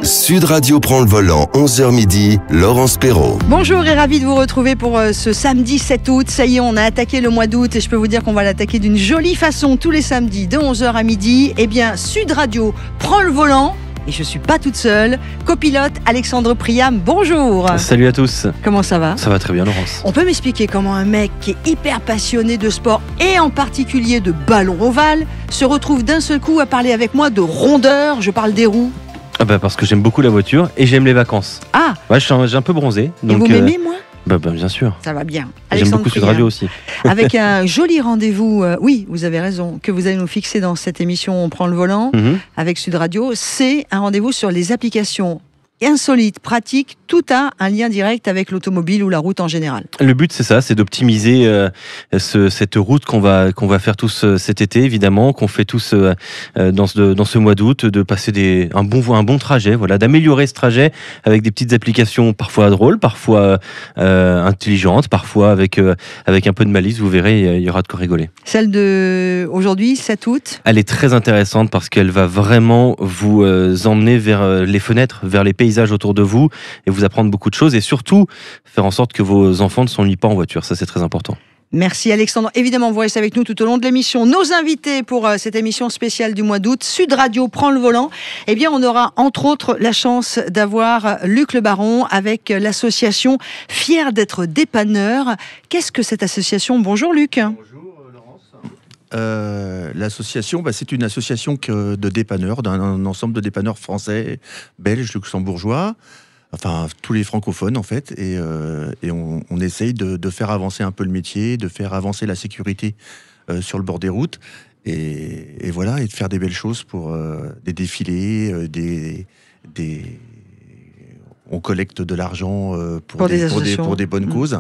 Sud Radio prend le volant, 11h midi, Laurence Perrault. Bonjour et ravi de vous retrouver pour ce samedi 7 août. Ça y est, on a attaqué le mois d'août et je peux vous dire qu'on va l'attaquer d'une jolie façon tous les samedis de 11h à midi. Eh bien, Sud Radio prend le volant. Et je suis pas toute seule. Copilote Alexandre Priam, bonjour. Salut à tous. Comment ça va ? Ça va très bien, Laurence. On peut m'expliquer comment un mec qui est hyper passionné de sport et en particulier de ballon ovale se retrouve d'un seul coup à parler avec moi de rondeur. Je parle des roues. Parce que j'aime beaucoup la voiture et j'aime les vacances. Ah. Ouais, j'ai un peu bronzé. Donc, et vous m'aimez, moi ? Bien sûr. Ça va bien. J'aime beaucoup Sud Radio aussi. Avec un joli rendez-vous, oui, vous avez raison, que vous allez nous fixer dans cette émission On prend le volant avec Sud Radio. C'est un rendez-vous sur les applications insolites, pratiques. Tout a un lien direct avec l'automobile ou la route en général. Le but, c'est ça, c'est d'optimiser cette route qu'on va faire tous cet été, évidemment, qu'on fait tous dans ce mois d'août, de passer un bon trajet, voilà, d'améliorer ce trajet avec des petites applications parfois drôles, parfois intelligentes, parfois avec un peu de malice. Vous verrez, il y aura de quoi rigoler. Celle de aujourd'hui, 7 août. Elle est très intéressante parce qu'elle va vraiment vous emmener vers les fenêtres, vers les paysages autour de vous et vous apprendre beaucoup de choses et surtout faire en sorte que vos enfants ne s'ennuient pas en voiture. Ça, c'est très important. Merci Alexandre. Évidemment, vous restez avec nous tout au long de l'émission. Nos invités pour cette émission spéciale du mois d'août, Sud Radio prend le volant. Eh bien, on aura entre autres la chance d'avoir Luc Le Baron avec l'association Fier d'être dépanneur. Qu'est-ce que cette association ? Bonjour Luc. Bonjour Laurence. L'association, c'est une association de dépanneurs, d'un ensemble de dépanneurs français, belges, luxembourgeois. Enfin, tous les francophones en fait, et on essaye de faire avancer un peu le métier, de faire avancer la sécurité sur le bord des routes, et voilà, et de faire des belles choses pour des défilés, on collecte de l'argent pour des bonnes causes.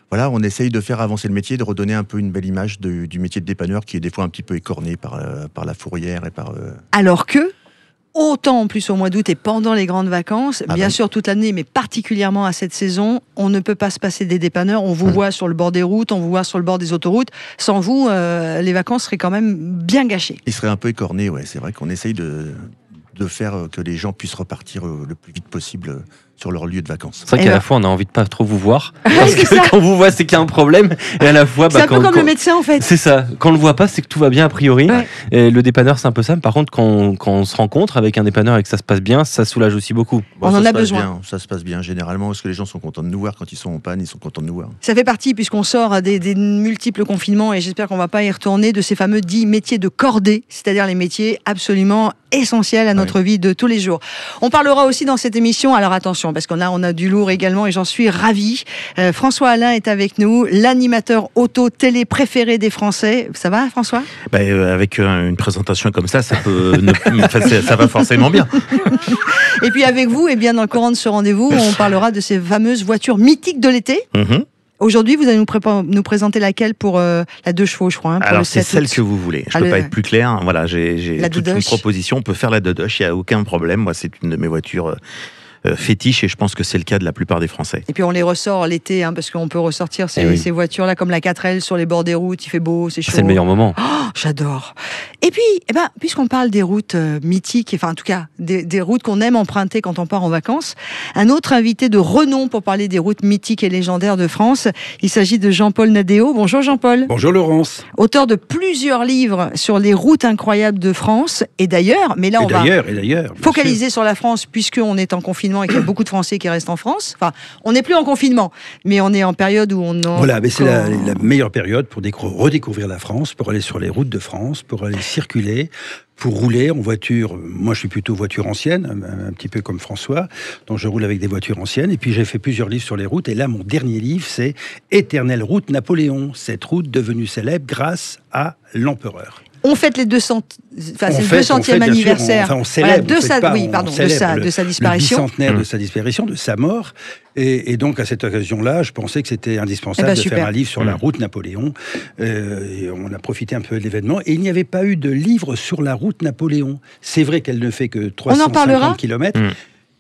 Voilà, on essaye de faire avancer le métier, de redonner un peu une belle image du métier de dépanneur qui est des fois un petit peu écorné par la fourrière et par. Alors que. Autant en plus au mois d'août et pendant les grandes vacances, bien sûr toute l'année, mais particulièrement à cette saison, on ne peut pas se passer des dépanneurs. On vous voit sur le bord des routes, on vous voit sur le bord des autoroutes. Sans vous, les vacances seraient quand même bien gâchées. Ils seraient un peu écornés, ouais. C'est vrai qu'on essaye de faire que les gens puissent repartir le plus vite possible sur leur lieu de vacances. C'est vrai qu'à la fois, on a envie de pas trop vous voir, parce que quand on vous voit, c'est qu'il y a un problème, et à la fois... c'est un peu comme le médecin, en fait. C'est ça. Quand on le voit pas, c'est que tout va bien, a priori. Ouais. Et le dépanneur, c'est un peu ça. Par contre, quand on se rencontre avec un dépanneur et que ça se passe bien, ça soulage aussi beaucoup. On en a besoin. Ça se passe bien, généralement, parce que les gens sont contents de nous voir. Quand ils sont en panne, ils sont contents de nous voir. Ça fait partie, puisqu'on sort des multiples confinements, et j'espère qu'on va pas y retourner, de ces fameux 10 métiers de cordée, c'est-à-dire les métiers absolument essentiels à notre vie de tous les jours. On parlera aussi dans cette émission, alors attention, parce qu'on a du lourd également et j'en suis ravie. François Alain est avec nous, l'animateur auto-télé préféré des Français. Ça va, François ? Avec une présentation comme ça, ça va forcément bien. Et puis avec vous, dans le courant de ce rendez-vous, on parlera de ces fameuses voitures mythiques de l'été. Aujourd'hui, vous allez nous présenter laquelle pour la 2 chevaux, je crois. Alors, c'est celle que vous voulez. Je ne peux pas être plus clair. Voilà, j'ai toute une proposition. On peut faire la Dodoche, il n'y a aucun problème. Moi, c'est une de mes voitures fétiche, et je pense que c'est le cas de la plupart des Français. Et puis on les ressort l'été, parce qu'on peut ressortir ces voitures-là comme la 4L sur les bords des routes, il fait beau, c'est chaud. C'est le meilleur moment. Oh, j'adore. Et puis, puisqu'on parle des routes mythiques, enfin en tout cas des routes qu'on aime emprunter quand on part en vacances, un autre invité de renom pour parler des routes mythiques et légendaires de France, il s'agit de Jean-Paul Nadéo. Bonjour Jean-Paul. Bonjour Laurence. Auteur de plusieurs livres sur les routes incroyables de France, et d'ailleurs, mais là on va focaliser sur la France puisqu'on est en confinement et qu'il y a beaucoup de Français qui restent en France. Enfin, on n'est plus en confinement, mais on est en période où on... Voilà, mais c'est la meilleure période pour redécouvrir la France, pour aller sur les routes de France, pour aller circuler, pour rouler en voiture. Moi, je suis plutôt voiture ancienne, un petit peu comme François, donc je roule avec des voitures anciennes. Et puis, j'ai fait plusieurs livres sur les routes. Et là, mon dernier livre, c'est « Éternelle route Napoléon », cette route devenue célèbre grâce à l'empereur. On fête les 200e anniversaire on célèbre, de sa disparition. Le bicentenaire de sa disparition, de sa mort. Et donc, à cette occasion-là, je pensais que c'était indispensable de faire un livre sur la route Napoléon. Et on a profité un peu de l'événement. Et il n'y avait pas eu de livre sur la route Napoléon. C'est vrai qu'elle ne fait que 350 km.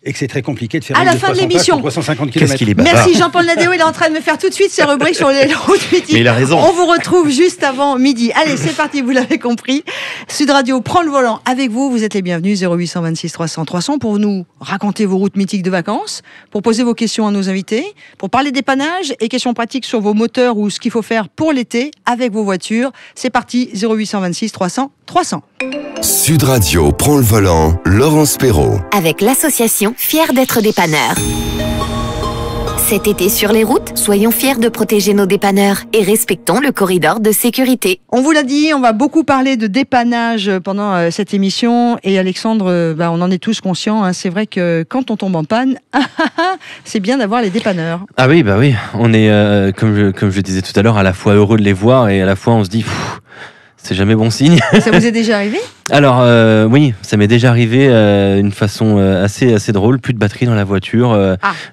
et que c'est très compliqué de faire à la fin de l'émission. 350 km. Merci Jean-Paul Nadéo, il est en train de me faire tout de suite ses rubriques sur les routes mythiques. Mais il a raison. On vous retrouve juste avant midi. Allez, c'est parti, vous l'avez compris. Sud Radio prend le volant avec vous. Vous êtes les bienvenus, 0826 300 300 pour nous raconter vos routes mythiques de vacances, pour poser vos questions à nos invités, pour parler dépannage et questions pratiques sur vos moteurs ou ce qu'il faut faire pour l'été avec vos voitures. C'est parti, 0826 300 300. Sud Radio prend le volant, Laurence Perrault. Avec l'association Fiers d'être dépanneurs. Cet été sur les routes, soyons fiers de protéger nos dépanneurs et respectons le corridor de sécurité. On vous l'a dit, on va beaucoup parler de dépannage pendant cette émission. Et Alexandre, on en est tous conscients. Hein. C'est vrai que quand on tombe en panne, c'est bien d'avoir les dépanneurs. Ah oui, bah oui. On est, comme je disais tout à l'heure, à la fois heureux de les voir et à la fois on se dit... C'est jamais bon signe. Ça vous est déjà arrivé ? Alors oui, ça m'est déjà arrivé d'une façon assez drôle. Plus de batterie dans la voiture,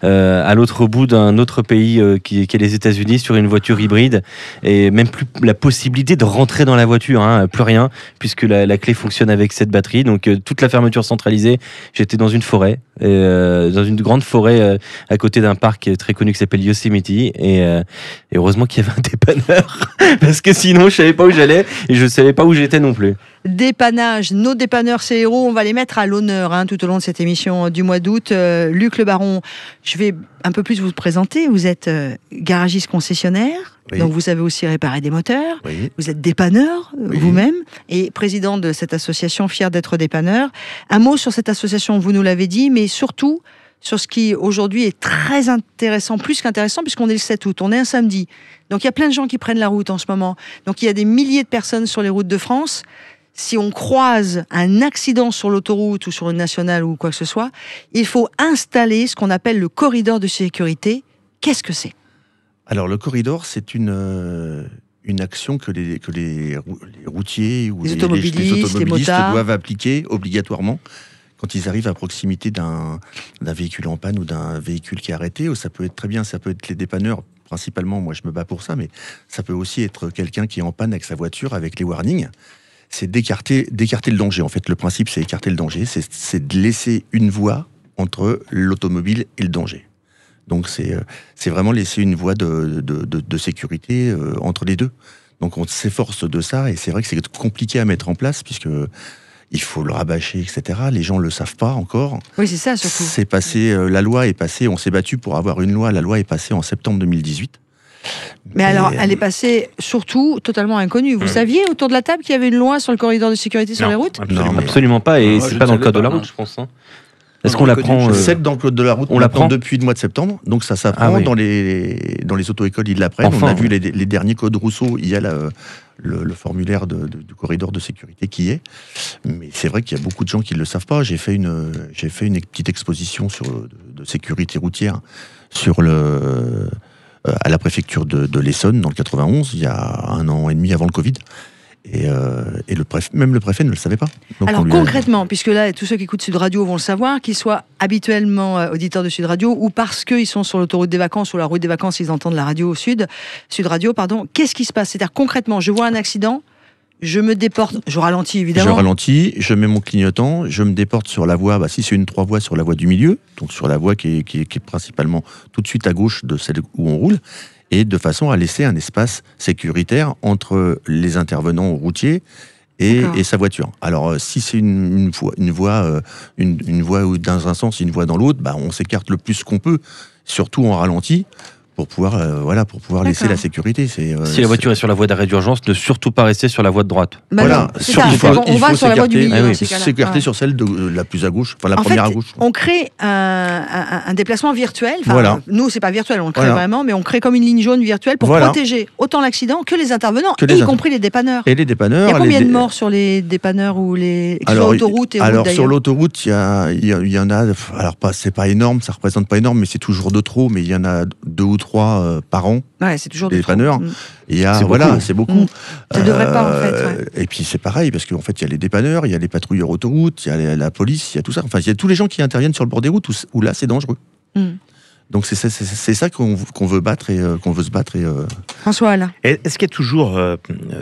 à l'autre bout d'un autre pays qui est les États-Unis, sur une voiture hybride, et même plus la possibilité de rentrer dans la voiture, plus rien, puisque la clé fonctionne avec cette batterie. Donc toute la fermeture centralisée. J'étais dans une forêt, dans une grande forêt à côté d'un parc très connu qui s'appelle Yosemite, et heureusement qu'il y avait un dépanneur, parce que sinon je savais pas où j'allais et je savais pas où j'étais non plus. Dépannage, nos dépanneurs, ces héros, on va les mettre à l'honneur tout au long de cette émission du mois d'août. Luc Le Baron, je vais un peu plus vous présenter. Vous êtes garagiste concessionnaire, oui. Donc vous savez aussi réparer des moteurs. Oui. Vous êtes dépanneur vous-même et président de cette association Fiers d'être dépanneur. Un mot sur cette association, vous nous l'avez dit, mais surtout sur ce qui aujourd'hui est très intéressant, plus qu'intéressant, puisqu'on est le 7 août, on est un samedi. Donc il y a plein de gens qui prennent la route en ce moment. Donc il y a des milliers de personnes sur les routes de France. Si on croise un accident sur l'autoroute ou sur une nationale ou quoi que ce soit, il faut installer ce qu'on appelle le corridor de sécurité. Qu'est-ce que c'est ? Alors le corridor, c'est une action que les routiers ou les automobilistes doivent appliquer obligatoirement quand ils arrivent à proximité d'un véhicule en panne ou d'un véhicule qui est arrêté. Ou ça peut être très bien, ça peut être les dépanneurs, principalement, moi je me bats pour ça, mais ça peut aussi être quelqu'un qui est en panne avec sa voiture, avec les warnings. C'est d'écarter le danger. En fait, le principe, c'est écarter le danger. C'est de laisser une voie entre l'automobile et le danger. Donc, c'est vraiment laisser une voie de sécurité entre les deux. Donc, on s'efforce de ça. Et c'est vrai que c'est compliqué à mettre en place, puisque il faut le rabâcher, etc. Les gens ne le savent pas encore. Oui, c'est ça, surtout. C'est passé, la loi est passée, on s'est battu pour avoir une loi. La loi est passée en septembre 2018. Mais alors, elle est passée surtout totalement inconnue. Vous saviez autour de la table qu'il y avait une loi sur le corridor de sécurité sur les routes ? Absolument pas, et c'est pas dans le code de la route, je pense. Est-ce qu'on l'apprend C'est dans le code de la route, on l'apprend depuis le mois de septembre, donc ça s'apprend dans les auto-écoles, ils l'apprennent. On a vu les derniers codes Rousseau, il y a le formulaire du corridor de sécurité qui est. Mais c'est vrai qu'il y a beaucoup de gens qui ne le savent pas. J'ai fait une petite exposition de sécurité routière à la préfecture de l'Essonne, dans le 91, il y a 1 an et demi avant le Covid. Et même le préfet ne le savait pas. Donc alors concrètement, puisque là, tous ceux qui écoutent Sud Radio vont le savoir, qu'ils soient habituellement auditeurs de Sud Radio ou parce qu'ils sont sur l'autoroute des vacances ou la route des vacances, ils entendent la radio Sud Radio, qu'est-ce qui se passe ? C'est-à-dire concrètement, je vois un accident, je me déporte, je ralentis évidemment. Je ralentis, je mets mon clignotant, je me déporte sur la voie, si c'est une 3 voies, sur la voie du milieu, donc sur la voie qui est principalement tout de suite à gauche de celle où on roule, et de façon à laisser un espace sécuritaire entre les intervenants routiers et sa voiture. Alors si c'est une voie où dans un sens, une voie dans l'autre, on s'écarte le plus qu'on peut, surtout en ralenti, pour pouvoir laisser la sécurité. Si la voiture est sur la voie d'arrêt d'urgence, ne surtout pas rester sur la voie de droite. On va sur la voie du milieu. S'écarter sur celle la plus à gauche, la première à gauche. On crée un déplacement virtuel. Nous, c'est pas virtuel, on le crée vraiment, mais on crée comme une ligne jaune virtuelle pour protéger autant l'accident que les intervenants, y compris les dépanneurs. Et les dépanneurs. Il y a combien de morts sur les dépanneurs ou sur l'autoroute et route d'ailleurs ? Sur l'autoroute, il y en a. Alors c'est pas énorme, ça représente pas énorme, mais c'est toujours de trop. Mais il y en a 2 ou 3 par an. Ouais, c'est toujours des dépanneurs. C'est beaucoup. Ça devrait pas en fait. Et puis c'est pareil parce qu'en fait il y a les dépanneurs, il y a les patrouilleurs autoroutes, il y a la police, il y a tout ça. Enfin il y a tous les gens qui interviennent sur le bord des routes où là c'est dangereux. Donc c'est ça qu'on veut battre et qu'on veut se battre. François, là. Est-ce qu'il y a toujours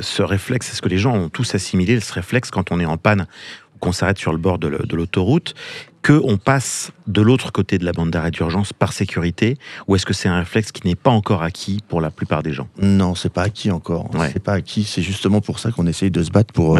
ce réflexe ? Est-ce que les gens ont tous assimilé ce réflexe quand on est en panne ou qu'on s'arrête sur le bord de l'autoroute ? qu'on passe de l'autre côté de la bande d'arrêt d'urgence par sécurité, ou est-ce que c'est un réflexe qui n'est pas encore acquis pour la plupart des gens? Non, c'est pas acquis encore. Ouais. C'est pas acquis. C'est justement pour ça qu'on essaye de se battre pour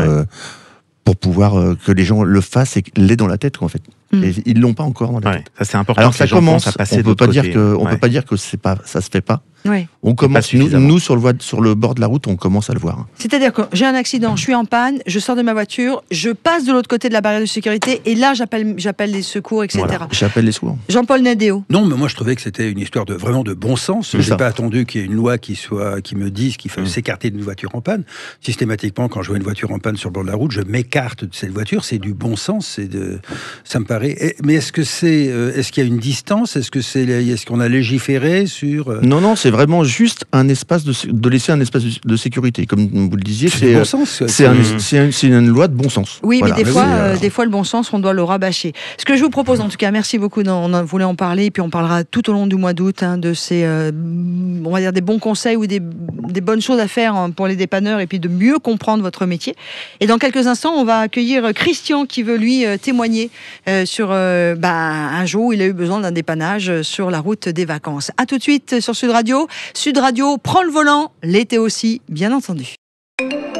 pouvoir que les gens le fassent et l'aient dans la tête, quoi, en fait. Et ils l'ont pas encore dans la tête. Ça c'est important. Alors que ça les gens commence. pensent à passer On peut de pas l'autre dire côté. on peut pas dire que c'est pas, ça se fait pas. Ouais. On commence. Nous sur le bord de la route, on commence à le voir. C'est-à-dire que j'ai un accident, je suis en panne, je sors de ma voiture, je passe de l'autre côté de la barrière de sécurité et là j'appelle les secours, etc. Voilà. J'appelle les secours. Jean-Paul Nadéo. Non, mais moi je trouvais que c'était une histoire vraiment de bon sens. Je n'ai pas attendu qu'il y ait une loi qui me dise qu'il faut s'écarter d'une voiture en panne. Systématiquement, quand je vois une voiture en panne sur le bord de la route, je m'écarte de cette voiture. C'est du bon sens. Ça me paraît. Mais est-ce qu'il y a une distance? Est-ce qu'on a légiféré sur Non, c'est vraiment juste un espace de laisser un espace de sécurité, comme vous le disiez. C'est du bon sens. C'est une loi de bon sens. Oui, voilà. Mais des fois, le bon sens, on doit le rabâcher. Ce que je vous propose, en tout cas, merci beaucoup. On voulait en parler, et puis on parlera tout au long du mois d'août de ces, on va dire, des bons conseils ou des bonnes choses à faire pour les dépanneurs, et puis de mieux comprendre votre métier. Et dans quelques instants, on va accueillir Christian qui veut lui témoigner sur un jour où il a eu besoin d'un dépannage sur la route des vacances. À tout de suite sur Sud Radio. Sud Radio prend le volant, l'été aussi, bien entendu.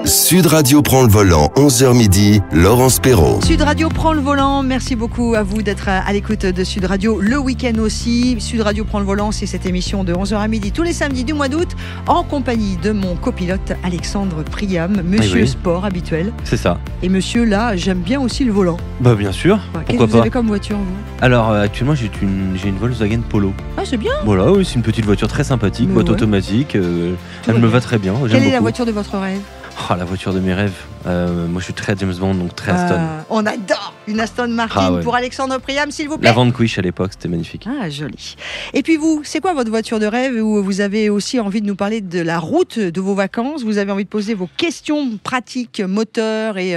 Sud Radio prend le volant, 11h midi, Laurence Perrault. Sud Radio prend le volant, merci beaucoup à vous d'être à l'écoute de Sud Radio, le week-end aussi. Sud Radio prend le volant, c'est cette émission de 11h à midi, tous les samedis du mois d'août, en compagnie de mon copilote Alexandre Priam, monsieur sport habituel. C'est ça. Et monsieur, là, j'aime bien aussi le volant. Bah bien sûr, qu'est-ce que vous avez comme voiture, vous? Alors, actuellement, j'ai une Volkswagen Polo. Ah, c'est bien. Voilà, oui, c'est une petite voiture très sympathique, boîte automatique, elle me va très bien. Quelle est la voiture de votre rêve? La voiture de mes rêves. Moi, je suis très James Bond, donc très Aston. On adore une Aston Martin pour Alexandre Priam, s'il vous plaît. La Vanquish à l'époque, c'était magnifique. Ah, joli. Et puis vous, c'est quoi votre voiture de rêve où vous avez aussi envie de nous parler de la route de vos vacances? Vous avez envie de poser vos questions pratiques, moteur et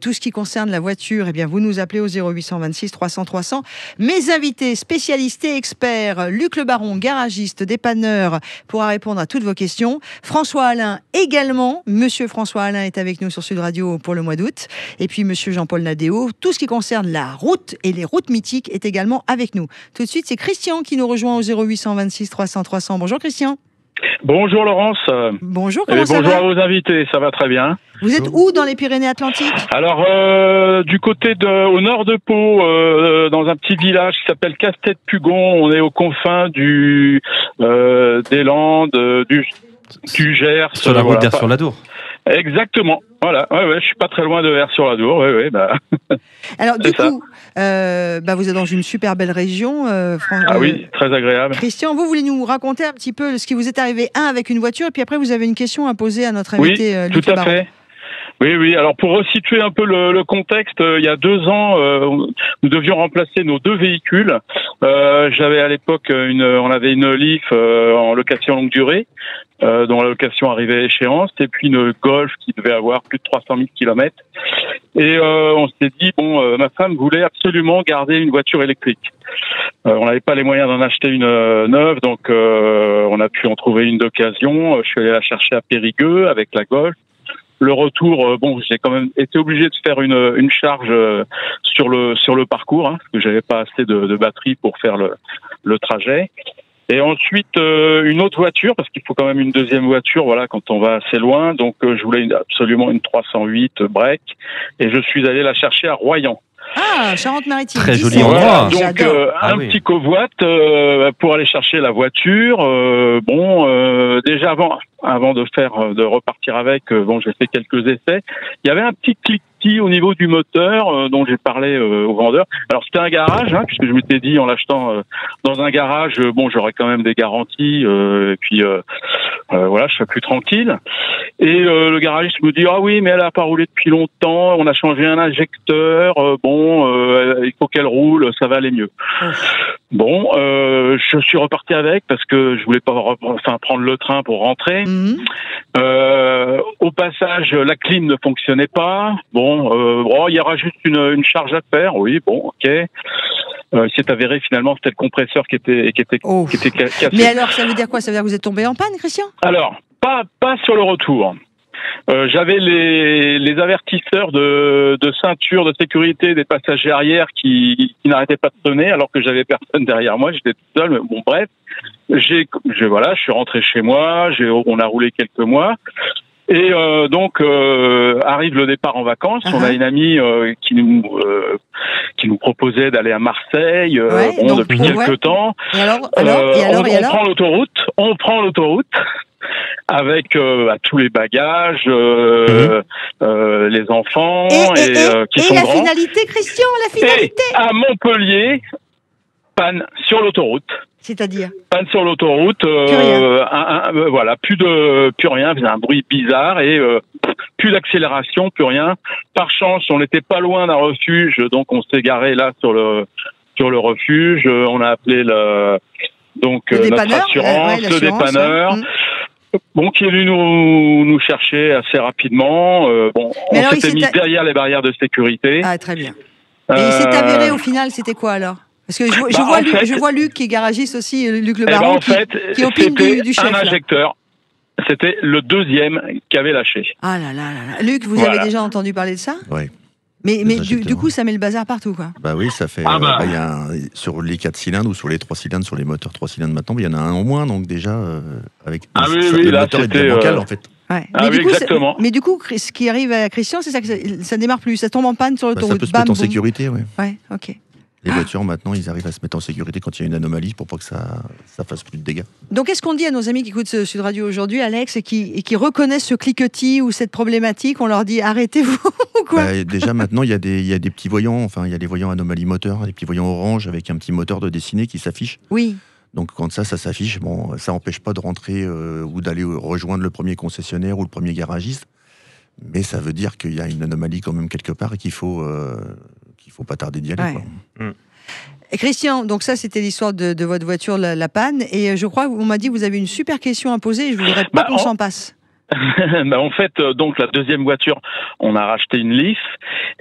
tout ce qui concerne la voiture. Eh bien, vous nous appelez au 0826 300 300. Mes invités, spécialistes et experts, Luc Le Baron, garagiste, dépanneur, pourra répondre à toutes vos questions. François Alain également. Monsieur François Alain est avec nous sur Sud Radio pour le mois d'août. Et puis monsieur Jean-Paul Nadéo, tout ce qui concerne la route et les routes mythiques est également avec nous. Tout de suite, c'est Christian qui nous rejoint au 0826 300 300. Bonjour Christian. Bonjour Laurence. Bonjour, comment ça va? Bonjour à vos invités, ça va très bien. Vous êtes où dans les Pyrénées-Atlantiques? Alors, du côté au nord de Pau, dans un petit village qui s'appelle Castet-Pugon, on est aux confins des Landes, du Gers. Sur la route d'Ers-sur-l'Adour. Exactement. Voilà. Ouais, je suis pas très loin de Vers-sur-l'Adour. Ouais. Alors du coup, vous êtes dans une super belle région. Oui, très agréable. Christian, vous voulez nous raconter un petit peu ce qui vous est arrivé avec une voiture, et puis après vous avez une question à poser à notre invité. Oui, tout à fait. Oui. Alors pour resituer un peu le contexte, il y a 2 ans, nous devions remplacer nos 2 véhicules. J'avais à l'époque on avait une Leaf en location longue durée, dont la location arrivait à échéance, et puis une Golf qui devait avoir plus de 300 000 km. Et on s'est dit ma femme voulait absolument garder une voiture électrique. On n'avait pas les moyens d'en acheter une neuve, donc on a pu en trouver une d'occasion. Je suis allé la chercher à Périgueux avec la Golf. Le retour, j'ai quand même été obligé de faire une charge sur le parcours, parce que j'avais pas assez de batterie pour faire le trajet. Et ensuite une autre voiture, parce qu'il faut quand même une deuxième voiture, quand on va assez loin. Donc je voulais absolument une 308 break, et je suis allé la chercher à Royan. Ah, Charente-Maritime. Très joli endroit. Donc petit covoite pour aller chercher la voiture. Déjà avant de repartir avec, j'ai fait quelques essais. Il y avait un petit cliquetis au niveau du moteur dont j'ai parlé au vendeur. Alors c'était un garage, puisque je m'étais dit en l'achetant dans un garage, j'aurais quand même des garanties, et puis je serais plus tranquille. Et le garagiste me dit oui, mais elle a pas roulé depuis longtemps, on a changé un injecteur, il faut qu'elle roule, ça va aller mieux. Je suis reparti avec parce que je voulais pas prendre le train pour rentrer. Au passage, la clim ne fonctionnait pas. Il y aura juste une charge à faire. Oui, ok. Il s'est avéré finalement c'était le compresseur qui était cassé. Mais alors ça veut dire quoi? Ça veut dire que vous êtes tombé en panne, Christian? Alors pas sur le retour. j'avais les avertisseurs de ceinture de sécurité des passagers arrière qui n'arrêtaient pas de sonner alors que j'avais personne derrière moi, j'étais tout seul. Mais bon, bref, je suis rentré chez moi, on a roulé quelques mois. Et donc arrive le départ en vacances. On a une amie qui nous proposait d'aller à Marseille depuis quelques temps. Et alors, on prend l'autoroute avec tous les bagages, les enfants qui sont la grands. Finalité, Christian, la finalité. Et à Montpellier, panne sur l'autoroute. C'est-à-dire panne sur l'autoroute, plus rien, faisait un bruit bizarre et plus d'accélération, plus rien. Par chance, on n'était pas loin d'un refuge, donc on s'est garé là sur le refuge. On a appelé notre assurance, le dépanneur. Bon, qui est venu nous chercher assez rapidement. On s'était mis derrière les barrières de sécurité. Ah, très bien. Et il s'est avéré au final, c'était quoi alors ? Parce que je vois Luc qui est garagiste aussi, Luc Le Baron, qui opine du chef. Un injecteur. C'était le deuxième qui avait lâché. Ah là là là. Luc, vous avez déjà entendu parler de ça ? Oui. Mais du coup, ça met le bazar partout, quoi. Bah oui, ça fait. Sur les 4 cylindres ou sur les 3 cylindres, sur les moteurs 3 cylindres maintenant, il y en a un au moins, donc déjà, avec le moteur est bien bancal, en fait. Ouais. Exactement. Mais du coup, ce qui arrive à Christian, c'est ça que ça démarre plus, ça tombe en panne sur l'autoroute. Ça peut se mettre en sécurité, oui. Ouais, ok. Les voitures, maintenant, ils arrivent à se mettre en sécurité quand il y a une anomalie pour pas que ça fasse plus de dégâts. Donc, qu'est-ce qu'on dit à nos amis qui écoutent Sud Radio aujourd'hui, Alex, et qui reconnaissent ce cliquetis ou cette problématique ? On leur dit arrêtez-vous ou quoi ? Déjà, maintenant, il y a des petits voyants, il y a des voyants anomalies moteurs, des petits voyants orange avec un petit moteur de dessiné qui s'affiche. Oui. Donc, quand ça s'affiche, ça n'empêche pas de rentrer ou d'aller rejoindre le premier concessionnaire ou le premier garagiste. Mais ça veut dire qu'il y a une anomalie quand même quelque part et qu'il faut pas tarder d'y aller. Ouais. Quoi. Et Christian, donc ça c'était l'histoire de votre voiture, la panne, et je crois qu'on m'a dit que vous avez une super question à poser et je voudrais pas qu'on s'en passe. En fait, donc la deuxième voiture, on a racheté une Leaf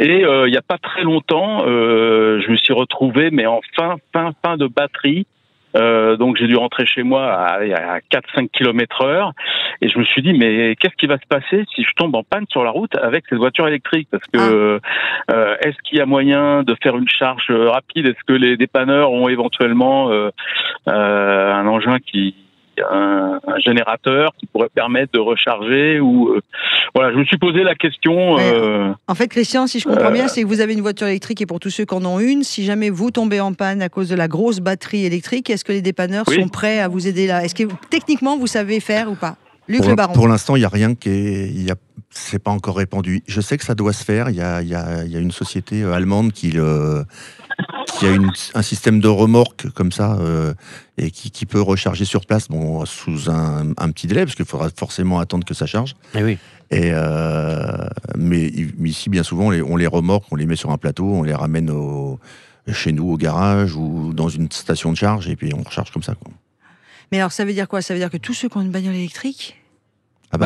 et il y a pas très longtemps, je me suis retrouvé mais en fin de batterie. Donc j'ai dû rentrer chez moi à 4-5 km/h et je me suis dit mais qu'est-ce qui va se passer si je tombe en panne sur la route avec cette voiture électrique, parce que est-ce qu'il y a moyen de faire une charge rapide, est-ce que les dépanneurs ont éventuellement un engin un générateur qui pourrait permettre de recharger ou voilà, je me suis posé la question. En fait, Christian, si je comprends bien, c'est que vous avez une voiture électrique et pour tous ceux qui en ont une, si jamais vous tombez en panne à cause de la grosse batterie électrique, est-ce que les dépanneurs sont prêts à vous aider là ? Est-ce que techniquement vous savez faire ou pas ? Luc Le Baron. Pour l'instant, il n'y a rien c'est pas encore répandu. Je sais que ça doit se faire. Il y a une société allemande qui a un système de remorque comme ça et qui peut recharger sur place, sous un petit délai parce qu'il faudra forcément attendre que ça charge. Et oui. Mais ici, bien souvent, on les remorque, on les met sur un plateau, on les ramène chez nous au garage ou dans une station de charge et puis on recharge comme ça, quoi. Mais alors, ça veut dire quoi ? Ça veut dire que tous ceux qui ont une bagnole électrique ? Quand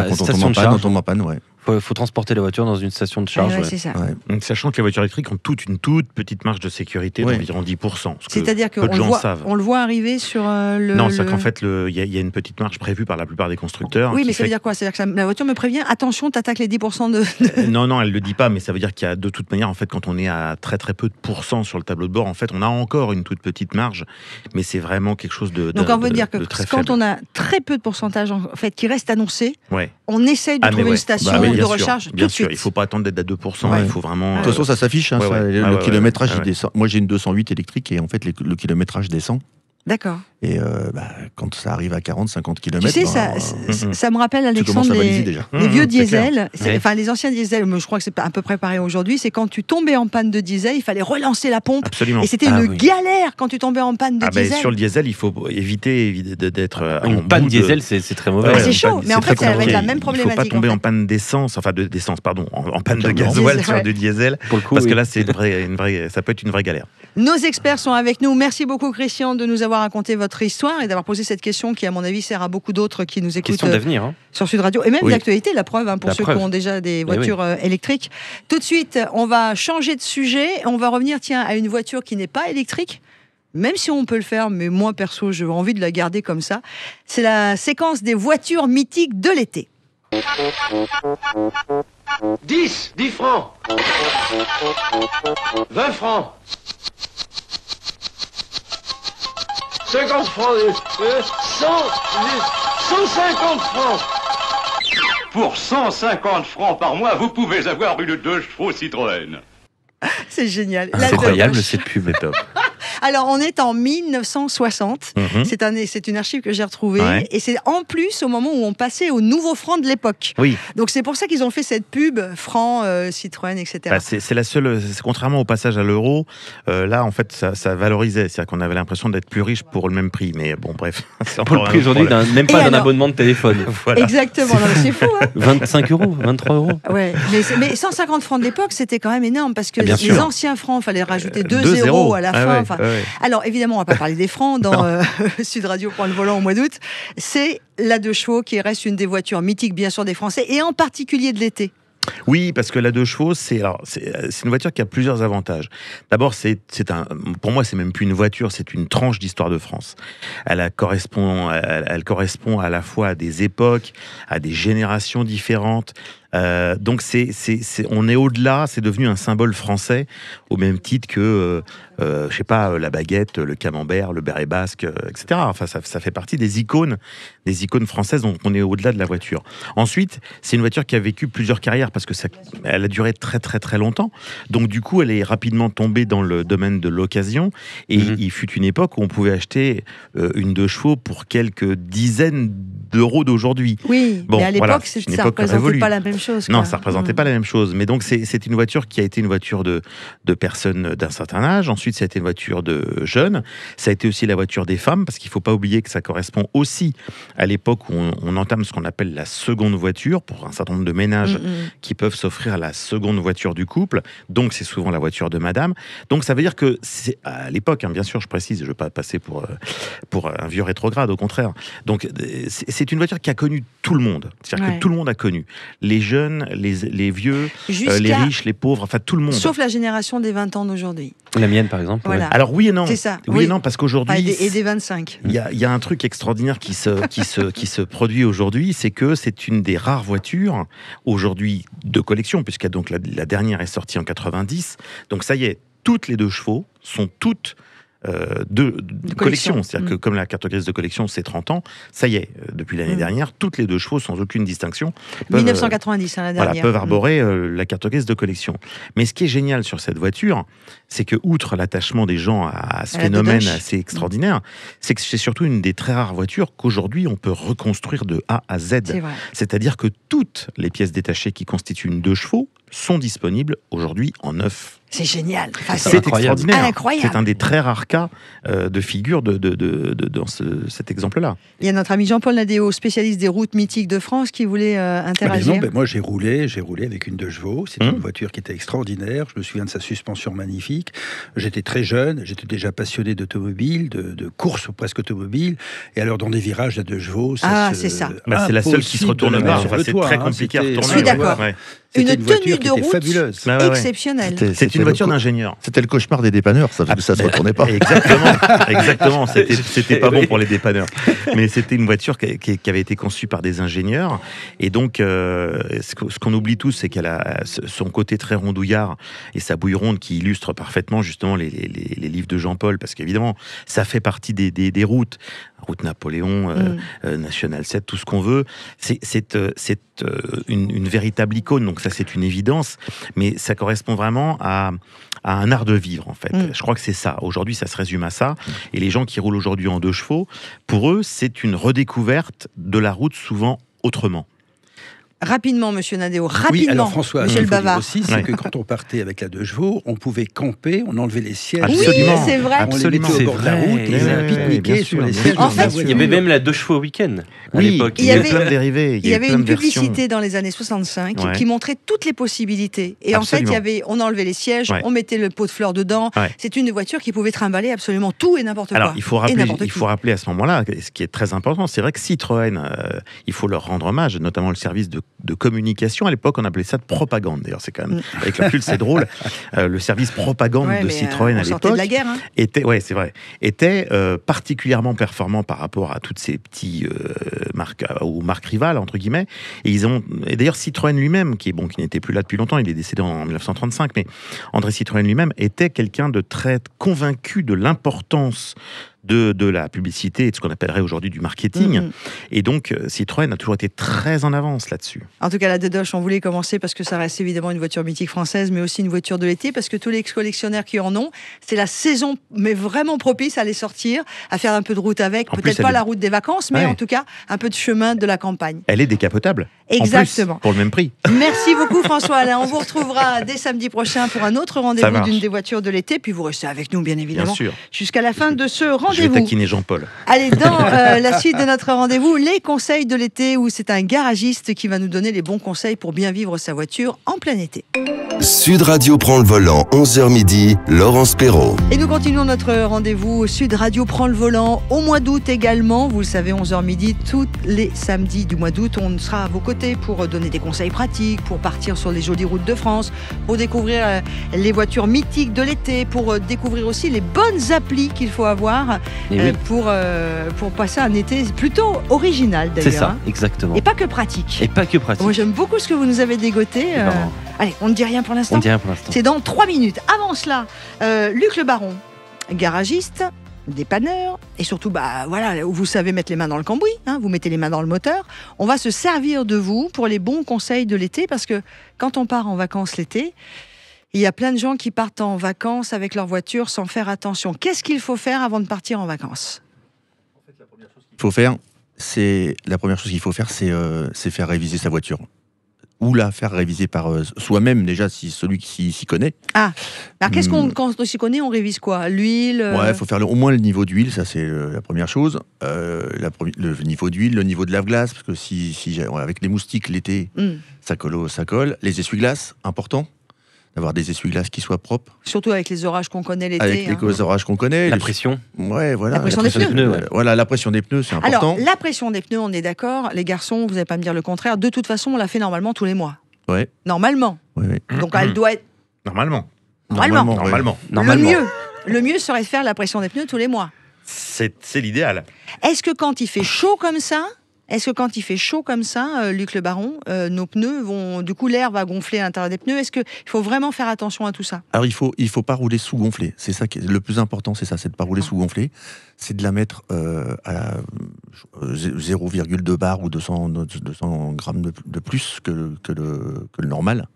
on tombe en panne, ouais. Faut transporter la voiture dans une station de charge. C'est ça. Ouais. Sachant que les voitures électriques ont une toute petite marge de sécurité d'environ 10%. C'est-à-dire qu'on le voit arriver sur le... Non, c'est qu'en fait, il y a une petite marge prévue par la plupart des constructeurs. Oui, mais ça veut dire quoi ? C'est-à-dire que la voiture me prévient, attention, t'attaques les 10% de... Non, elle le dit pas, mais ça veut dire qu'il y a de toute manière, en fait, quand on est à très très peu de pourcents sur le tableau de bord, en fait, on a encore une toute petite marge, mais c'est vraiment quelque chose de Donc on veut dire que quand on a très peu de pourcentage, en fait, qui reste annoncé, on essaye de trouver une station de recharge tout de suite. Il ne faut pas attendre d'être à 2%. Il faut vraiment. De toute façon, ça s'affiche. Le kilométrage, il descend. Moi, j'ai une 208 électrique et en fait, le kilométrage descend. D'accord. Et quand ça arrive à 40-50 km... Tu sais, ça me rappelle, Alexandre, les vieux diesels, les anciens diesels, je crois que c'est à peu près pareil aujourd'hui, c'est quand tu tombais en panne de diesel, il fallait relancer la pompe. Absolument. Et c'était une galère quand tu tombais en panne de diesel. Sur le diesel, il faut éviter d'être... Une panne diesel, c'est très mauvais. C'est chaud, mais en fait, ça va être la même problématique. Il ne faut pas tomber en panne d'essence, en panne de gasoil sur du diesel, parce que là, ça peut être une vraie galère. Nos experts sont avec nous. Merci beaucoup, Christian, de nous avoir raconté votre histoire et d'avoir posé cette question qui, à mon avis, sert à beaucoup d'autres qui nous écoutent question d'avenir, sur Sud Radio. Et même d'actualité, la preuve, pour ceux qui ont déjà des voitures électriques. Tout de suite, on va changer de sujet. On va revenir à une voiture qui n'est pas électrique. Même si on peut le faire, mais moi, perso, j'ai envie de la garder comme ça. C'est la séquence des voitures mythiques de l'été. 10 francs. 20 francs. 50 francs. 150 francs. Pour 150 francs par mois, vous pouvez avoir une 2 chevaux Citroën. C'est génial. C'est incroyable cette pub, est top. Alors, on est en 1960. C'est une archive que j'ai retrouvée. Ouais. Et c'est en plus au moment où on passait au nouveau franc de l'époque. Oui. Donc, c'est pour ça qu'ils ont fait cette pub, franc, Citroën, etc. Bah, c'est la seule. Contrairement au passage à l'euro, là, en fait, ça valorisait. C'est-à-dire qu'on avait l'impression d'être plus riche pour le même prix. Mais bon, bref. Pour le prix aujourd'hui, même pas d'un abonnement de téléphone. Voilà. Exactement. C'est fou, hein. 25 €, 23 €. Ouais. Mais 150 francs de l'époque, c'était quand même énorme parce que les anciens francs, il fallait rajouter 2 € à la fin. Alors, évidemment, on ne va pas parler des francs dans Sud Radio prend le volant au mois d'août. C'est la 2 chevaux qui reste une des voitures mythiques, bien sûr, des Français, et en particulier de l'été. Oui, parce que la 2 chevaux, c'est une voiture qui a plusieurs avantages. D'abord, pour moi, c'est même plus une voiture, c'est une tranche d'histoire de France. Elle correspond à la fois à des époques, à des générations différentes. Donc on est au-delà, c'est devenu un symbole français au même titre que je sais pas, la baguette, le camembert, le béret basque, etc. Enfin, ça fait partie des icônes françaises, donc on est au-delà de la voiture. Ensuite, c'est une voiture qui a vécu plusieurs carrières parce que elle a duré très très très longtemps. Donc du coup, elle est rapidement tombée dans le domaine de l'occasion et il fut une époque où on pouvait acheter une 2 chevaux pour quelques dizaines d'euros d'aujourd'hui. Oui, bon, mais à l'époque, ça ne représentait pas la même chose. Non, ça ne représentait pas la même chose. Mais donc, c'est une voiture qui a été une voiture de personnes d'un certain âge. Ensuite, ça a été une voiture de jeunes. Ça a été aussi la voiture des femmes, parce qu'il ne faut pas oublier que ça correspond aussi à l'époque où on entame ce qu'on appelle la seconde voiture, pour un certain nombre de ménages qui peuvent s'offrir la seconde voiture du couple. Donc, c'est souvent la voiture de madame. Donc, ça veut dire que, à l'époque, hein, bien sûr, je précise, je ne veux pas passer pour un vieux rétrograde, au contraire. Donc, c'est une voiture qui a connu tout le monde. C'est-à-dire que tout le monde a connu. Les jeunes, les vieux, les riches, les pauvres, enfin tout le monde. Sauf la génération des 20 ans d'aujourd'hui. La mienne, par exemple. Voilà. Alors oui et non. C'est ça. Oui et non, parce qu'aujourd'hui... Et des 25. Il y a un truc extraordinaire qui se produit aujourd'hui, c'est que c'est une des rares voitures, aujourd'hui, de collection, puisque donc la dernière est sortie en 90. Donc ça y est, toutes les 2 chevaux sont toutes... de collection. C'est-à-dire que comme la carte grise de collection, c'est 30 ans, ça y est, depuis l'année dernière, toutes les 2 chevaux, sans aucune distinction, 1990, la dernière. Peuvent arborer la carte grise de collection. Mais ce qui est génial sur cette voiture, c'est que, outre l'attachement des gens à ce phénomène assez extraordinaire, c'est que c'est surtout une des très rares voitures qu'aujourd'hui, on peut reconstruire de A à Z. C'est-à-dire que toutes les pièces détachées qui constituent une 2 chevaux sont disponibles aujourd'hui en neuf. C'est génial. C'est extraordinaire. C'est un des très rares cas de figure dans cet exemple-là. Il y a notre ami Jean-Paul Nadéo, spécialiste des routes mythiques de France, qui voulait interagir. Moi, j'ai roulé avec une 2 chevaux. C'est une voiture qui était extraordinaire. Je me souviens de sa suspension magnifique. J'étais très jeune. J'étais déjà passionné d'automobile, de course presque automobile. Et alors, dans des virages à 2 chevaux, c'est ça. C'est la seule qui se retourne pas. C'est très compliqué à retourner. Je suis d'accord. Une tenue de route fabuleuse, exceptionnelle. C'est une voiture d'ingénieur. C'était le cauchemar des dépanneurs, ça ne se retournait pas. Exactement. C'était pas bon pour les dépanneurs. Mais c'était une voiture qui avait été conçue par des ingénieurs. Et donc, ce qu'on oublie tous, c'est qu'elle a son côté très rondouillard et sa bouille ronde qui illustre parfaitement justement les livres de Jean-Paul, parce qu'évidemment, ça fait partie des routes. Route Napoléon, National 7, tout ce qu'on veut. C'est une véritable icône, donc ça c'est une évidence, mais ça correspond vraiment à un art de vivre en fait. Je crois que c'est ça. Aujourd'hui, ça se résume à ça. Et les gens qui roulent aujourd'hui en 2 chevaux, pour eux, c'est une redécouverte de la route souvent autrement. Rapidement, monsieur Nadéo, rapidement. Oui, alors François, monsieur le Bavard. Aussi, c'est que quand on partait avec la 2 chevaux, on pouvait camper, on enlevait les sièges. Absolument. Oui, c'est vrai. On les mettait au bord de la route et ils pique-niquaient sur les sièges. En fait, il y avait même la 2 chevaux week-end à l'époque. Il y avait plein de dérivés. Il y avait une publicité dans les années 65 qui montrait toutes les possibilités. Et en fait, on enlevait les sièges, on mettait le pot de fleurs dedans. C'est une voiture qui pouvait trimballer absolument tout et n'importe quoi. Alors, il faut rappeler à ce moment-là, ce qui est très important, c'est vrai que Citroën, il faut leur rendre hommage, notamment le service de de communication. À l'époque, on appelait ça de propagande. D'ailleurs, c'est quand même, avec le recul, c'est drôle. Le service propagande de Citroën à l'époque de la guerre, hein. était particulièrement performant par rapport à toutes ces petits marques ou marques rivales entre guillemets. Et d'ailleurs Citroën lui-même, qui n'était plus là depuis longtemps, il est décédé en 1935, mais André Citroën lui-même était quelqu'un de très convaincu de l'importance de la publicité et de ce qu'on appellerait aujourd'hui du marketing. Et donc, Citroën a toujours été très en avance là-dessus. En tout cas, la Dedoche, on voulait commencer parce que ça reste évidemment une voiture mythique française, mais aussi une voiture de l'été, parce que tous les collectionneurs qui en ont, c'est la saison, mais vraiment propice à les sortir, à faire un peu de route avec. Peut-être pas la route des vacances, mais en tout cas, un peu de chemin de la campagne. Elle est décapotable. Exactement. En plus, pour le même prix. Merci beaucoup, François Alain. On vous retrouvera dès samedi prochain pour un autre rendez-vous d'une des voitures de l'été. Puis vous restez avec nous, bien évidemment, jusqu'à la fin de ce rendez-vous. Je vais taquiner Jean-Paul. Allez, dans la suite de notre rendez-vous, les conseils de l'été, où c'est un garagiste qui va nous donner les bons conseils pour bien vivre sa voiture en plein été. Sud Radio prend le volant, 11h midi, Laurence Perrault. Et nous continuons notre rendez-vous. Sud Radio prend le volant au mois d'août également. Vous le savez, 11h midi, tous les samedis du mois d'août. On sera à vos côtés pour donner des conseils pratiques, pour partir sur les jolies routes de France, pour découvrir les voitures mythiques de l'été, pour découvrir aussi les bonnes applis qu'il faut avoir pour passer un été plutôt original d'ailleurs. C'est ça, exactement. Et pas que pratique. Et pas que pratique. Moi, j'aime beaucoup ce que vous nous avez dégoté. Allez, on ne dit rien pour l'instant. On ne dit rien pour l'instant. C'est dans 3 minutes. Avant cela, Luc Le Baron, garagiste, dépanneur, et surtout, voilà, vous savez mettre les mains dans le cambouis, hein, vous mettez les mains dans le moteur. On va se servir de vous pour les bons conseils de l'été, parce que quand on part en vacances l'été, il y a plein de gens qui partent en vacances avec leur voiture sans faire attention. Qu'est-ce qu'il faut faire avant de partir en vacances ? La première chose qu'il faut faire, c'est faire réviser sa voiture. Ou la faire réviser par soi-même, déjà, si celui qui s'y connaît. Ah, alors quand on s'y connaît, on révise quoi ? L'huile Ouais, il faut faire au moins le niveau d'huile, ça c'est la première chose. Le niveau d'huile, le niveau de lave-glace, parce que avec les moustiques l'été, ça colle. Les essuie-glaces, important. D'avoir des essuie-glaces qui soient propres. Surtout avec les orages qu'on connaît l'été. Avec les orages qu'on connaît. La pression. Ouais, voilà. La pression des pneus. Voilà, la pression des pneus, c'est important. Alors, la pression des pneus, on est d'accord. Les garçons, vous n'allez pas me dire le contraire. De toute façon, on la fait normalement tous les mois. Ouais. Normalement. Ouais. Donc, elle doit être... Normalement. Le mieux serait de faire la pression des pneus tous les mois. C'est l'idéal. Est-ce que quand il fait chaud comme ça, Luc Le Baron, nos pneus vont, du coup, l'air va gonfler à l'intérieur des pneus. Est-ce qu'il faut vraiment faire attention à tout ça ? Alors, il faut pas rouler sous-gonflé. C'est ça qui est le plus important, c'est ça, c'est de pas rouler sous-gonflé. C'est de la mettre à 0,2 bar ou 200 grammes de plus que le normal.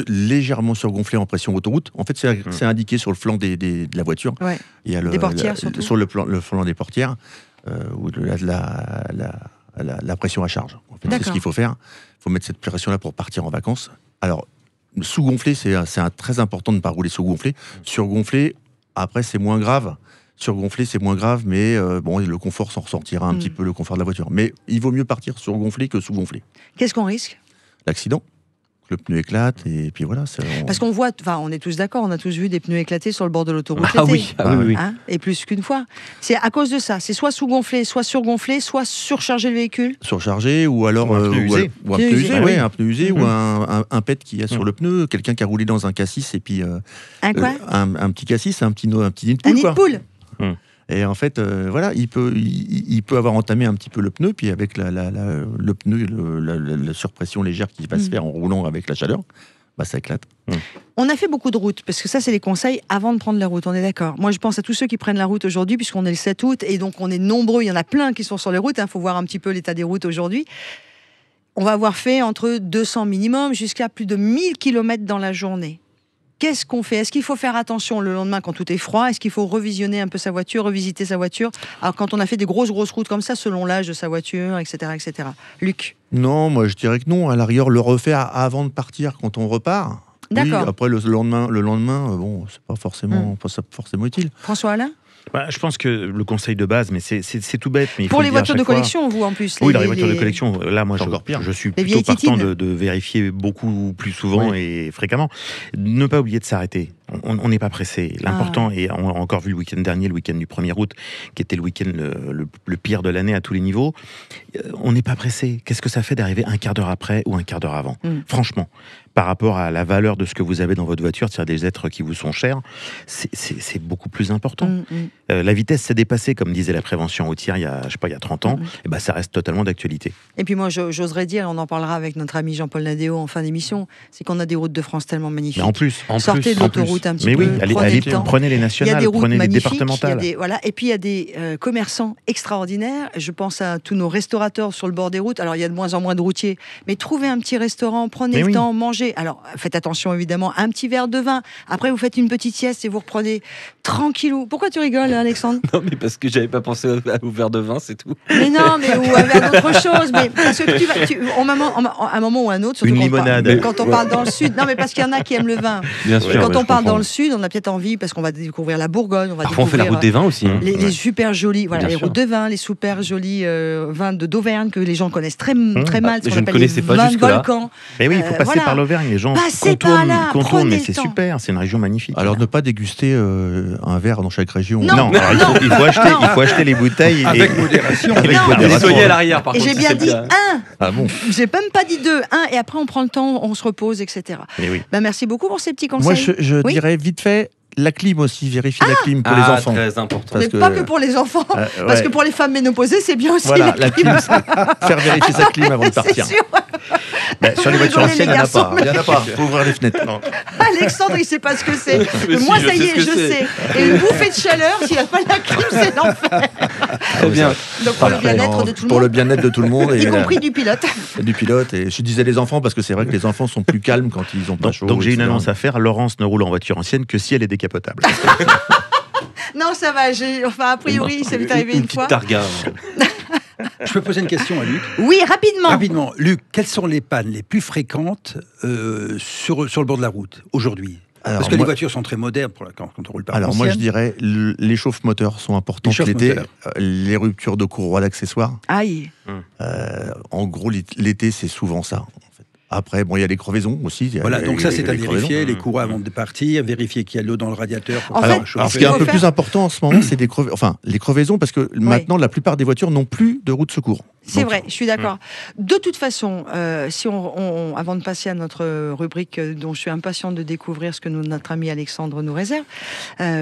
Légèrement surgonflé en pression autoroute. En fait, c'est indiqué sur le flanc de la voiture. Ouais. Il y a des portières, surtout. Sur le flanc des portières, où la pression à charge. En fait, c'est ce qu'il faut faire. Il faut mettre cette pression-là pour partir en vacances. Alors, sous-gonflé, c'est très important de ne pas rouler sous-gonflé. Surgonflé, après, c'est moins grave. Surgonflé, c'est moins grave, mais le confort s'en ressortira un petit peu, le confort de la voiture. Mais il vaut mieux partir surgonflé que sous-gonflé. Qu'est-ce qu'on risque ? L'accident. Le pneu éclate et puis voilà. Parce qu'on voit, on est tous d'accord, on a tous vu des pneus éclatés sur le bord de l'autoroute l'été. Oui. Hein, et plus qu'une fois. C'est à cause de ça. C'est soit sous-gonflé, soit surgonflé, soit surcharger le véhicule. Surchargé ou alors un pneu usé. Un pneu usé ou un pet qu'il y a sur le pneu. Quelqu'un qui a roulé dans un cassis et puis un petit cassis, un petit nid de poule. Un nid de poule. Et en fait, il peut avoir entamé un petit peu le pneu, puis avec le pneu, la surpression légère qui va se faire en roulant avec la chaleur, ça éclate. On a fait beaucoup de routes, parce que ça, c'est les conseils avant de prendre la route, on est d'accord. Moi, je pense à tous ceux qui prennent la route aujourd'hui, puisqu'on est le 7 août, et donc on est nombreux, il y en a plein qui sont sur les routes, il faut voir un petit peu l'état des routes aujourd'hui. On va avoir fait entre 200 minimum jusqu'à plus de 1000 km dans la journée. Qu'est-ce qu'on fait ? Est-ce qu'il faut faire attention le lendemain quand tout est froid ? Est-ce qu'il faut revisionner un peu sa voiture, revisiter sa voiture ? Alors quand on a fait des grosses routes comme ça, selon l'âge de sa voiture, etc., etc. Luc ? Non, moi je dirais que non. À la rigueur, le refaire avant de partir quand on repart. D'accord. Oui, après le lendemain, c'est pas forcément utile. François Alain ? Je pense que le conseil de base, mais c'est tout bête. Mais pour les voitures de collection, vous en plus. Oui, les voitures de collection. Là, moi, je suis plutôt partant de vérifier beaucoup plus souvent et fréquemment. Ne pas oublier de s'arrêter. On n'est pas pressé. L'important, et on a encore vu le week-end dernier, le week-end du 1er août, qui était le week-end le pire de l'année à tous les niveaux, on n'est pas pressé. Qu'est-ce que ça fait d'arriver un quart d'heure après ou un quart d'heure avant ? Franchement, par rapport à la valeur de ce que vous avez dans votre voiture, c'est-à-dire des êtres qui vous sont chers, c'est beaucoup plus important. La vitesse s'est dépassée, comme disait la prévention routière il y a 30 ans, et ben ça reste totalement d'actualité. Et puis moi, j'oserais dire, on en parlera avec notre ami Jean-Paul Nadéo en fin d'émission, c'est qu'on a des routes de France tellement magnifiques. Mais en plus, sortez de l'autoroute un petit peu, prenez les nationales, prenez les départementales. Et puis il y a des commerçants extraordinaires. Je pense à tous nos restaurateurs sur le bord des routes. Alors il y a de moins en moins de routiers, mais trouvez un petit restaurant, prenez le temps, mangez. Alors faites attention évidemment, un petit verre de vin. Après vous faites une petite sieste et vous reprenez tranquillou. Pourquoi tu rigoles, Alexandre ? Non, mais parce que j'avais pas pensé au verre de vin, c'est tout. Mais non, mais ou à verre d'autre chose. Mais parce que à un moment ou à un autre, surtout une limonade. Quand on parle dans le sud. Non, mais parce qu'il y en a qui aiment le vin. Bien sûr. Et quand on part dans le sud, on a peut-être envie, parce qu'on va découvrir la Bourgogne, Parfois on fait la route des vins aussi. Les super jolis, les routes de vin, les super jolis vins d'Auvergne que les gens connaissent très mal. Je ne connaissais pas jusque-là. Mais oui, il faut passer par l'Auvergne. Les gens contournent, mais c'est super. C'est une région magnifique. Alors ne pas déguster un verre dans chaque région. Non, il faut acheter les bouteilles avec modération. Soyez à l'arrière, par contre. Et j'ai bien dit un. Ah bon ? J'ai même pas dit deux, un. Et après on prend le temps, on se repose, etc. Merci beaucoup pour ces petits conseils. Moi, je dirais vite fait, la clim aussi, vérifier la clim pour les enfants. Très important. Mais pas que pour les enfants, parce que pour les femmes ménopausées, c'est bien aussi la clim. Faire vérifier sa clim avant de partir. C'est sûr. Sur les voitures anciennes, il n'y en a pas. Il n'y en a pas. Faut ouvrir les fenêtres. Non. Alexandre, il ne sait pas ce que c'est. Moi, ça y est, je sais. Et une bouffée de chaleur, s'il n'y a pas la clim, c'est l'enfer. Très bien. Donc pour le bien-être de tout le monde. Pour le bien-être de tout le monde. Y compris du pilote. Du pilote. Et je disais les enfants, parce que c'est vrai que les enfants sont plus calmes quand ils ont pas chaud. Donc j'ai une annonce à faire. Laurence ne roule en voiture ancienne que si elle est décapotable. Non, ça va. A priori, ça m'est arrivé une fois. Targa. Je peux poser une question à Luc ? Oui, rapidement. Rapidement. Luc, quelles sont les pannes les plus fréquentes sur le bord de la route aujourd'hui ? Parce que les voitures sont très modernes quand on roule par Alors moi je dirais les chauffe-moteurs sont importantes l'été, les ruptures de courroie d'accessoires. Aïe. En gros l'été c'est souvent ça. Après, il y a les crevaisons aussi. Voilà, donc ça, c'est à vérifier, les courroies avant de partir, vérifier qu'il y a de l'eau dans le radiateur. Alors, ce qui est un peu plus important en ce moment, c'est les crevaisons, parce que maintenant, la plupart des voitures n'ont plus de roue de secours. C'est vrai, je suis d'accord. De toute façon, si avant de passer à notre rubrique dont je suis impatiente de découvrir ce que notre ami Alexandre nous réserve,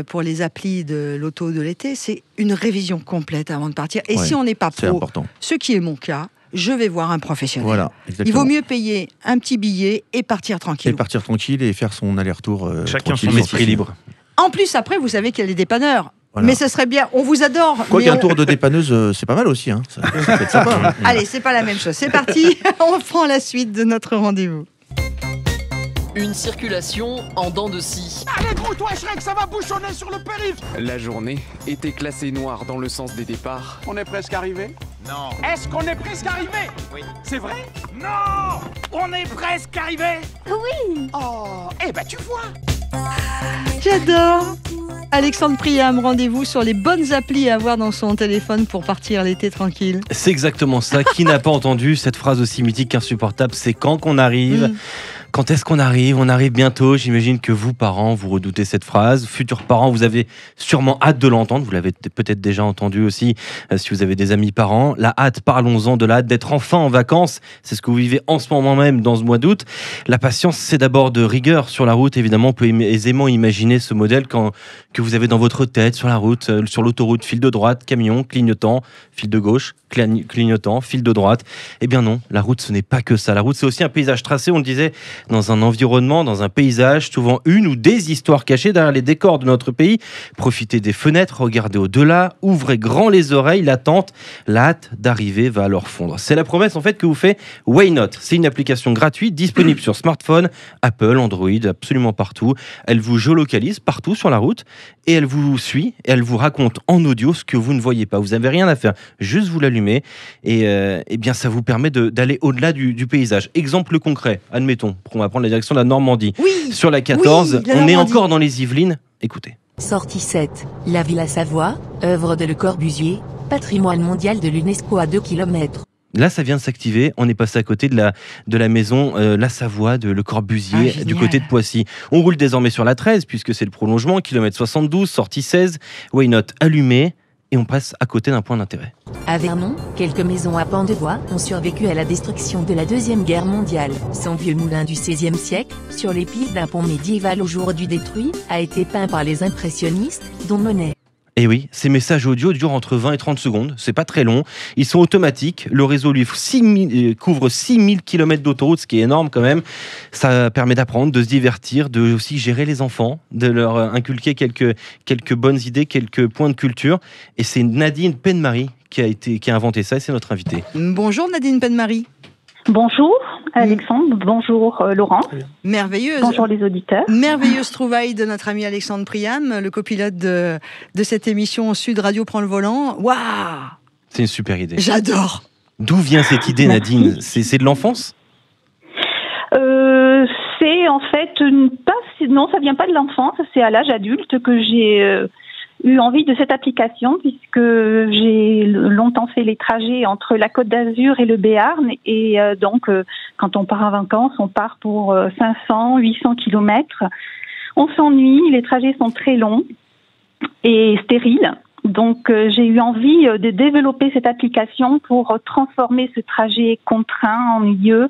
pour les applis de l'auto de l'été, c'est une révision complète avant de partir. Et si on n'est pas pro, ce qui est mon cas, je vais voir un professionnel. Voilà, il vaut mieux payer un petit billet et partir tranquille. Et faire son aller-retour. Chacun son esprit libre. En plus, après, vous savez qu'il y a les dépanneurs. Voilà. Mais ce serait bien, on vous adore. Quoi qu'un tour de dépanneuse, c'est pas mal aussi. Hein. Ça peut être sympa. Allez, c'est pas la même chose. C'est parti, on prend la suite de notre rendez-vous. Une circulation en dents de scie. Allez, gros-toi, Shrek, ça va bouchonner sur le périph'. La journée était classée noire dans le sens des départs. On est presque arrivé? Non. Est-ce qu'on est presque arrivé? Oui. C'est vrai? Non! On est presque arrivé? Oui. Oh, eh ben tu vois. J'adore. Alexandre Priam, rendez-vous sur les bonnes applis à avoir dans son téléphone pour partir l'été tranquille. C'est exactement ça. Qui n'a pas entendu cette phrase aussi mythique qu'insupportable? C'est quand qu'on arrive. Quand est-ce qu'on arrive? On arrive bientôt. J'imagine que vous, parents, vous redoutez cette phrase. Futurs parents, vous avez sûrement hâte de l'entendre. Vous l'avez peut-être déjà entendu aussi si vous avez des amis parents. La hâte, parlons-en de la hâte d'être enfin en vacances. C'est ce que vous vivez en ce moment même dans ce mois d'août. La patience, c'est d'abord de rigueur sur la route. Évidemment, on peut aisément imaginer ce modèle que vous avez dans votre tête sur la route, sur l'autoroute, fil de droite, camion, clignotant, fil de gauche, clignotant, fil de droite. Eh bien non, la route, ce n'est pas que ça. La route, c'est aussi un paysage tracé, on le disait, dans un environnement, dans un paysage, souvent une ou des histoires cachées derrière les décors de notre pays. Profitez des fenêtres, regardez au-delà, ouvrez grand les oreilles, l'attente, la hâte d'arriver va alors fondre. C'est la promesse en fait que vous fait Waynot. C'est une application gratuite disponible sur smartphone, Apple, Android, absolument partout. Elle vous géolocalise partout sur la route et elle vous suit et elle vous raconte en audio ce que vous ne voyez pas. Vous n'avez rien à faire, juste vous l'allumez et bien ça vous permet d'aller au-delà du paysage. Exemple concret, admettons, on va prendre la direction de la Normandie. Oui, sur la 14, oui, on est encore dans les Yvelines. Écoutez. Sortie 7, la Villa Savoie, œuvre de Le Corbusier, patrimoine mondial de l'UNESCO à 2 km. Là, ça vient de s'activer. On est passé à côté de la maison La Savoie, de Le Corbusier, du côté de Poissy. On roule désormais sur la 13, puisque c'est le prolongement, kilomètre 72, sortie 16, Why Not allumé, et on passe à côté d'un point d'intérêt. À Vernon, quelques maisons à pans de bois ont survécu à la destruction de la Deuxième Guerre mondiale. Son vieux moulin du XVIe siècle, sur les piles d'un pont médiéval aujourd'hui détruit, a été peint par les impressionnistes, dont Monet. Et oui, ces messages audio durent entre 20 et 30 secondes, c'est pas très long, ils sont automatiques, le réseau lui couvre 6000 km d'autoroute, ce qui est énorme quand même, ça permet d'apprendre, de se divertir, de aussi gérer les enfants, de leur inculquer quelques bonnes idées, quelques points de culture, et c'est Nadine Penmarie qui a inventé ça, et c'est notre invitée. Bonjour Nadine Penmarie. Bonjour Alexandre, bonjour Laurent. Merveilleuse. Bonjour les auditeurs. Merveilleuse trouvaille de notre ami Alexandre Priam, le copilote de cette émission Sud Radio prend le volant. Waouh! C'est une super idée. J'adore. D'où vient cette idée, Nadine? C'est de l'enfance? C'est en fait non, ça vient pas de l'enfance, c'est à l'âge adulte que j'ai eu envie de cette application, puisque j'ai longtemps fait les trajets entre la Côte d'Azur et le Béarn, et donc quand on part en vacances, on part pour 500, 800 kilomètres. On s'ennuie, les trajets sont très longs et stériles. Donc j'ai eu envie de développer cette application pour transformer ce trajet contraint, ennuyeux,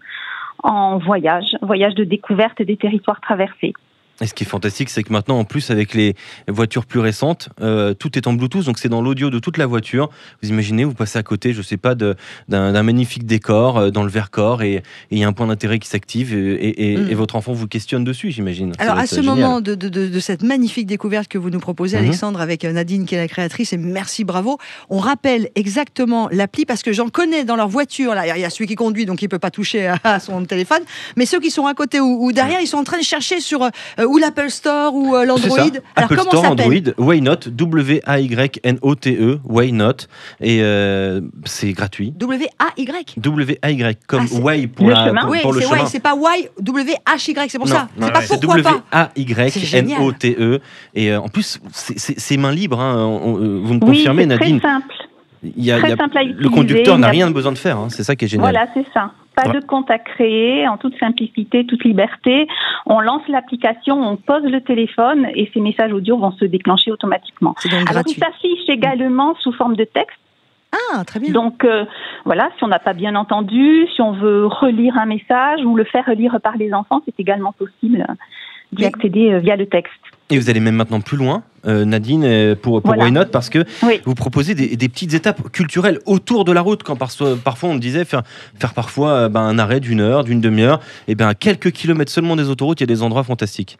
en voyage de découverte des territoires traversés. Et ce qui est fantastique, c'est que maintenant, en plus, avec les voitures plus récentes, tout est en Bluetooth, donc c'est dans l'audio de toute la voiture. Vous imaginez, vous passez à côté, je sais pas, d'un magnifique décor dans le Vercors, et il y a un point d'intérêt qui s'active, et votre enfant vous questionne dessus, j'imagine. Alors, à ce moment de cette magnifique découverte que vous nous proposez, Alexandre, avec Nadine qui est la créatrice, et merci, bravo, on rappelle exactement l'appli, parce que j'en connais dans leur voiture, là, il y a celui qui conduit, donc il ne peut pas toucher à son téléphone, mais ceux qui sont à côté ou derrière, ils sont en train de chercher sur ou l'Apple Store ou l'Android. Alors, Apple comment Store, ça s'appelle? Android, Why Not, W-A-Y-N-O-T-E, Why Not, et c'est gratuit. W-A-Y. W-A-Y, comme Why pour le le chemin. Oui, c'est chemin. Why, c'est pas Why, W-H-Y, c'est pour ça. Non, c'est pas pourquoi pas. W-A-Y-N-O-T-E, et en plus, c'est main libre, hein, vous me confirmez, Nadine? Très simple. Simple à utiliser. Le conducteur n'a rien besoin de faire, hein, c'est ça qui est génial. Voilà, c'est ça. Pas de compte à créer, en toute simplicité, toute liberté. On lance l'application, on pose le téléphone et ces messages audio vont se déclencher automatiquement. C'est donc Alors, gratuit. il s'affiche également sous forme de texte. Ah, très bien. Donc, voilà, si on n'a pas bien entendu, si on veut relire un message ou le faire relire par les enfants, c'est également possible d'y accéder via le texte. Et vous allez même maintenant plus loin, Nadine, pour voilà. Why Not, parce que vous proposez des petites étapes culturelles autour de la route, quand parfois on me disait faire parfois un arrêt d'une heure, d'une demi-heure, et bien à quelques kilomètres seulement des autoroutes, il y a des endroits fantastiques.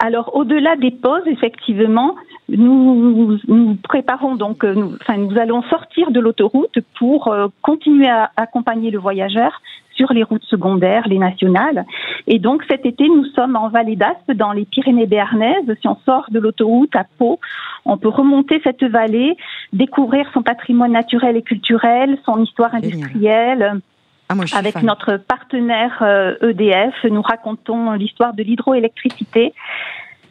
Alors, au-delà des pauses, effectivement, nous préparons donc, nous allons sortir de l'autoroute pour continuer à accompagner le voyageur sur les routes secondaires, les nationales. Et donc, cet été, nous sommes en Vallée d'Aspe, dans les Pyrénées béarnaises. Si on sort de l'autoroute à Pau, on peut remonter cette vallée, découvrir son patrimoine naturel et culturel, son histoire industrielle. Avec notre partenaire EDF, nous racontons l'histoire de l'hydroélectricité,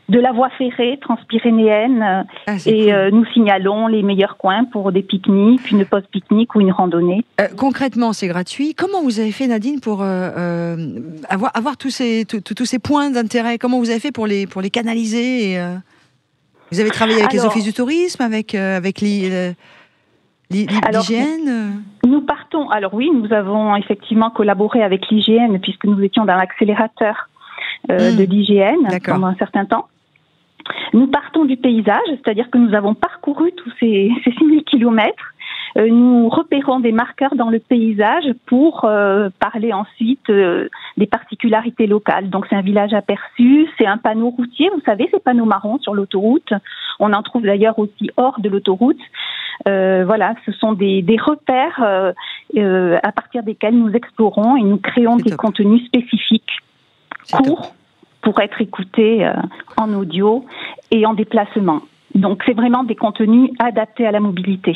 de la voie ferrée transpyrénéenne, et nous signalons les meilleurs coins pour des pique-niques, une pause pique-nique ou une randonnée. Concrètement, c'est gratuit. Comment vous avez fait, Nadine, pour avoir tous ces points d'intérêt? Comment vous avez fait pour les canaliser Vous avez travaillé avec les offices du tourisme, avec l'IGN? Nous partons. Alors oui, nous avons effectivement collaboré avec l'IGN puisque nous étions dans l'accélérateur de l'IGN pendant un certain temps. Nous partons du paysage, c'est-à-dire que nous avons parcouru tous ces 6000 kilomètres. Nous repérons des marqueurs dans le paysage pour parler ensuite des particularités locales. Donc c'est un village aperçu, c'est un panneau routier, vous savez, ces panneaux marrons sur l'autoroute. On en trouve d'ailleurs aussi hors de l'autoroute. Voilà, ce sont des repères à partir desquels nous explorons et nous créons des contenus spécifiques, courts, pour être écoutés en audio et en déplacement. Donc c'est vraiment des contenus adaptés à la mobilité.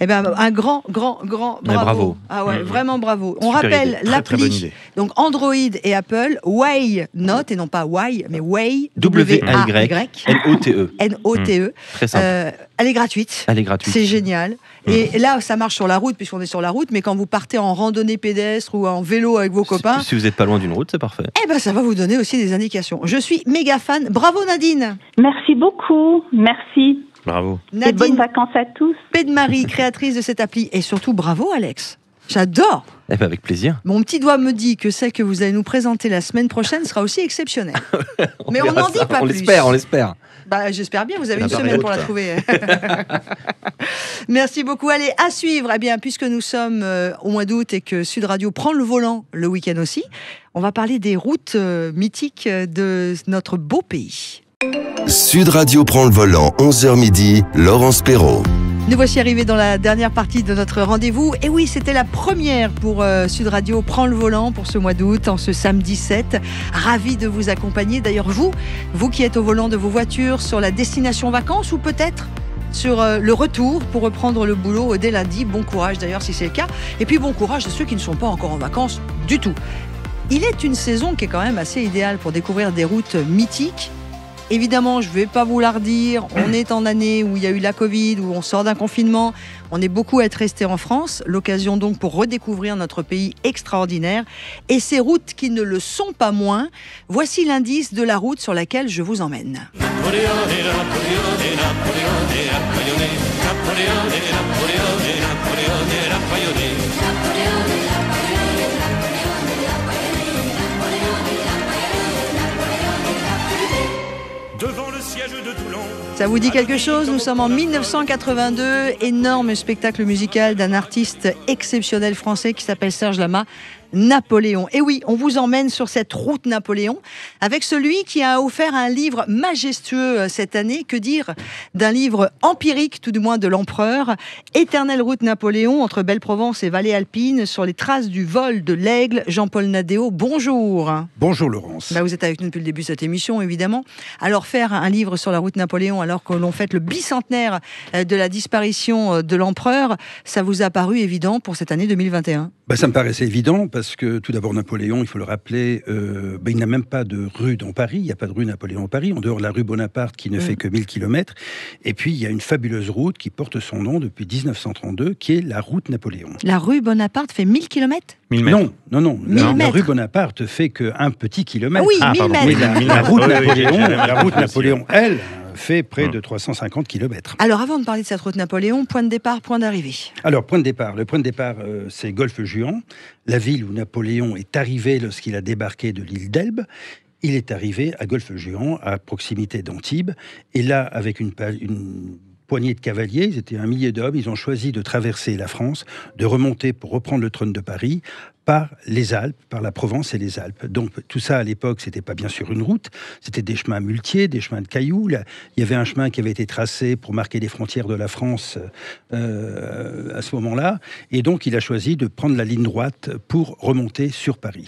Eh ben, un grand bravo. Bravo. Ah ouais, vraiment bravo. On Super rappelle idée. Très bonne l'appli, idée. donc Android et Apple, Way Note, et non pas Way, mais Way, W-A-Y, N-O-T-E. N-O-T-E. Très simple. Elle est gratuite. Elle est gratuite. C'est génial. Et là, ça marche sur la route, puisqu'on est sur la route, mais quand vous partez en randonnée pédestre ou en vélo avec vos copains, Si vous n'êtes pas loin d'une route, c'est parfait. eh ben, ça va vous donner aussi des indications. Je suis méga fan. Bravo Nadine. Merci beaucoup. Merci. Bravo. Et bonnes vacances à tous. Marie, créatrice de cette appli. Et surtout, bravo Alex. J'adore. Eh ben, avec plaisir. Mon petit doigt me dit que celle que vous allez nous présenter la semaine prochaine sera aussi exceptionnelle. Mais on n'en dit pas plus. On l'espère. Bah, j'espère bien, vous avez La une semaine pour la barre trouver. Merci beaucoup. Allez, à suivre. Eh bien, puisque nous sommes au mois d'août et que Sud Radio prend le volant le week-end aussi, on va parler des routes mythiques de notre beau pays. Sud Radio prend le volant, 11h midi, Laurence Perrault. Nous voici arrivés dans la dernière partie de notre rendez-vous. Et oui, c'était la première pour Sud Radio prend le volant pour ce mois d'août, en ce samedi 7. Ravi de vous accompagner. D'ailleurs, vous qui êtes au volant de vos voitures sur la destination vacances ou peut-être sur le retour pour reprendre le boulot dès lundi. Bon courage d'ailleurs si c'est le cas. Et puis bon courage à ceux qui ne sont pas encore en vacances du tout. Il est une saison qui est quand même assez idéale pour découvrir des routes mythiques. Évidemment, je ne vais pas vous la redire, on est en année où il y a eu la Covid, où on sort d'un confinement, on est beaucoup à être resté en France, l'occasion donc pour redécouvrir notre pays extraordinaire et ces routes qui ne le sont pas moins. Voici l'indice de la route sur laquelle je vous emmène. Devant le siège de Toulon. Ça vous dit quelque chose? Nous sommes en 1982, énorme spectacle musical d'un artiste exceptionnel français qui s'appelle Serge Lama. Napoléon. Et oui, on vous emmène sur cette route Napoléon avec celui qui a offert un livre majestueux cette année. Que dire d'un livre empirique, tout du moins de l'empereur, Éternelle route Napoléon entre Belle-Provence et Vallée Alpine sur les traces du vol de l'Aigle. Jean-Paul Nadéo, bonjour. Bonjour Laurence. Vous êtes avec nous depuis le début de cette émission, évidemment. Alors faire un livre sur la route Napoléon alors que l'on fête le bicentenaire de la disparition de l'empereur, ça vous a paru évident pour cette année 2021? Ça me paraissait évident parce que tout d'abord Napoléon, il faut le rappeler, il n'a même pas de rue dans Paris, il n'y a pas de rue Napoléon à Paris, en dehors de la rue Bonaparte qui ne fait que 1000 km. Et puis il y a une fabuleuse route qui porte son nom depuis 1932, qui est la route Napoléon. La rue Bonaparte fait 1000 km? Non. La rue Bonaparte fait qu'un petit kilomètre. Ah oui, 1000 mètres. Mais la route Napoléon, elle, fait près de 350 km. Alors avant de parler de cette route Napoléon, point de départ, point d'arrivée. Alors point de départ, le point de départ c'est Golfe-Juan, la ville où Napoléon est arrivé lorsqu'il a débarqué de l'île d'Elbe. Il est arrivé à Golfe-Juan, à proximité d'Antibes, et là avec une poignée de cavaliers, ils étaient 1 millier d'hommes, ils ont choisi de traverser la France, de remonter pour reprendre le trône de Paris par les Alpes, par la Provence et les Alpes. Donc tout ça à l'époque, c'était pas bien sûr une route, c'était des chemins muletiers, des chemins de cailloux. Là, il y avait un chemin qui avait été tracé pour marquer les frontières de la France à ce moment-là, et donc il a choisi de prendre la ligne droite pour remonter sur Paris.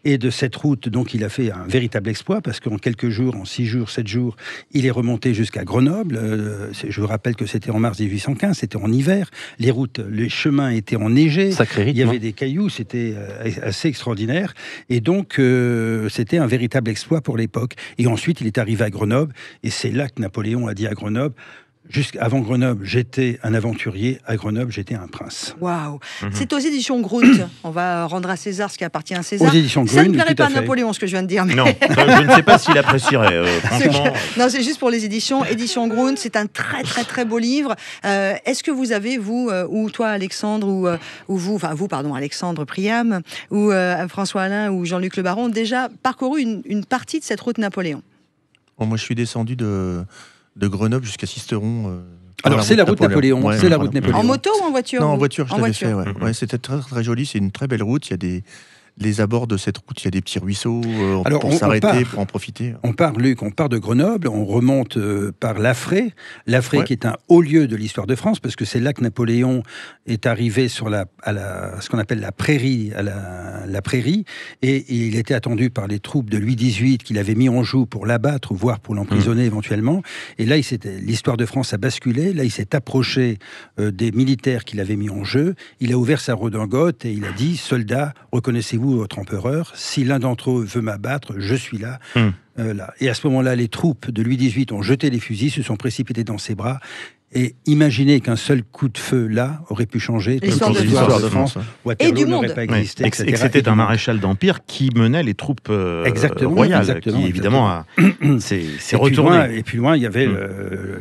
Et de cette route, donc, il a fait un véritable exploit parce qu'en quelques jours, en 6 jours, 7 jours, il est remonté jusqu'à Grenoble. Je vous rappelle que c'était en mars 1815, c'était en hiver. Les chemins étaient enneigés. Sacré rythme. Il y avait des cailloux, c'était assez extraordinaire. Et donc, c'était un véritable exploit pour l'époque. Et ensuite, il est arrivé à Grenoble. Et c'est là que Napoléon a dit à Grenoble: jusqu'avant Grenoble, j'étais un aventurier. À Grenoble, j'étais un prince. Waouh. C'est aux éditions Grund. On va rendre à César ce qui appartient à César. Aux éditions Grund, ça ne plairait tout à pas à fait. Napoléon, ce que je viens de dire. Mais... Non, je ne sais pas s'il apprécierait, franchement. Non, c'est juste pour les éditions. Éditions Grund, c'est un très, très, très beau livre. Est-ce que vous avez, vous, ou toi, Alexandre, ou vous, Alexandre Priam, ou François Alain, ou Jean-Luc Le Baron, déjà parcouru une partie de cette route Napoléon? Moi, je suis descendu de Grenoble jusqu'à Sisteron. Alors, c'est la route Napoléon. Ouais, c'est la route Napoléon. En moto ou en voiture? Non, en voiture, je l'avais fait. voiture. Ouais, c'était très, très joli. C'est une très belle route. Il y a les abords de cette route, il y a des petits ruisseaux Alors, pour s'arrêter, pour en profiter. On part, Luc, on part de Grenoble, on remonte par Laffrey, qui est un haut lieu de l'histoire de France, parce que c'est là que Napoléon est arrivé sur ce qu'on appelle la prairie, la prairie, et il était attendu par les troupes de Louis XVIII qu'il avait mis en joue pour l'abattre, voire pour l'emprisonner éventuellement. Et là, l'histoire de France a basculé, là il s'est approché des militaires qu'il avait mis en jeu, il a ouvert sa redingote et il a dit « Soldats, reconnaissez-vous votre empereur, si l'un d'entre eux veut m'abattre, je suis là. Là. Et à ce moment-là, les troupes de Louis XVIII ont jeté les fusils, se sont précipités dans ses bras. Et imaginez qu'un seul coup de feu là aurait pu changer l'histoire de France. Et du monde. N'aurait pas existé, et que c'était un maréchal d'Empire qui menait les troupes royales, qui évidemment s'est retourné. Et plus loin, il y avait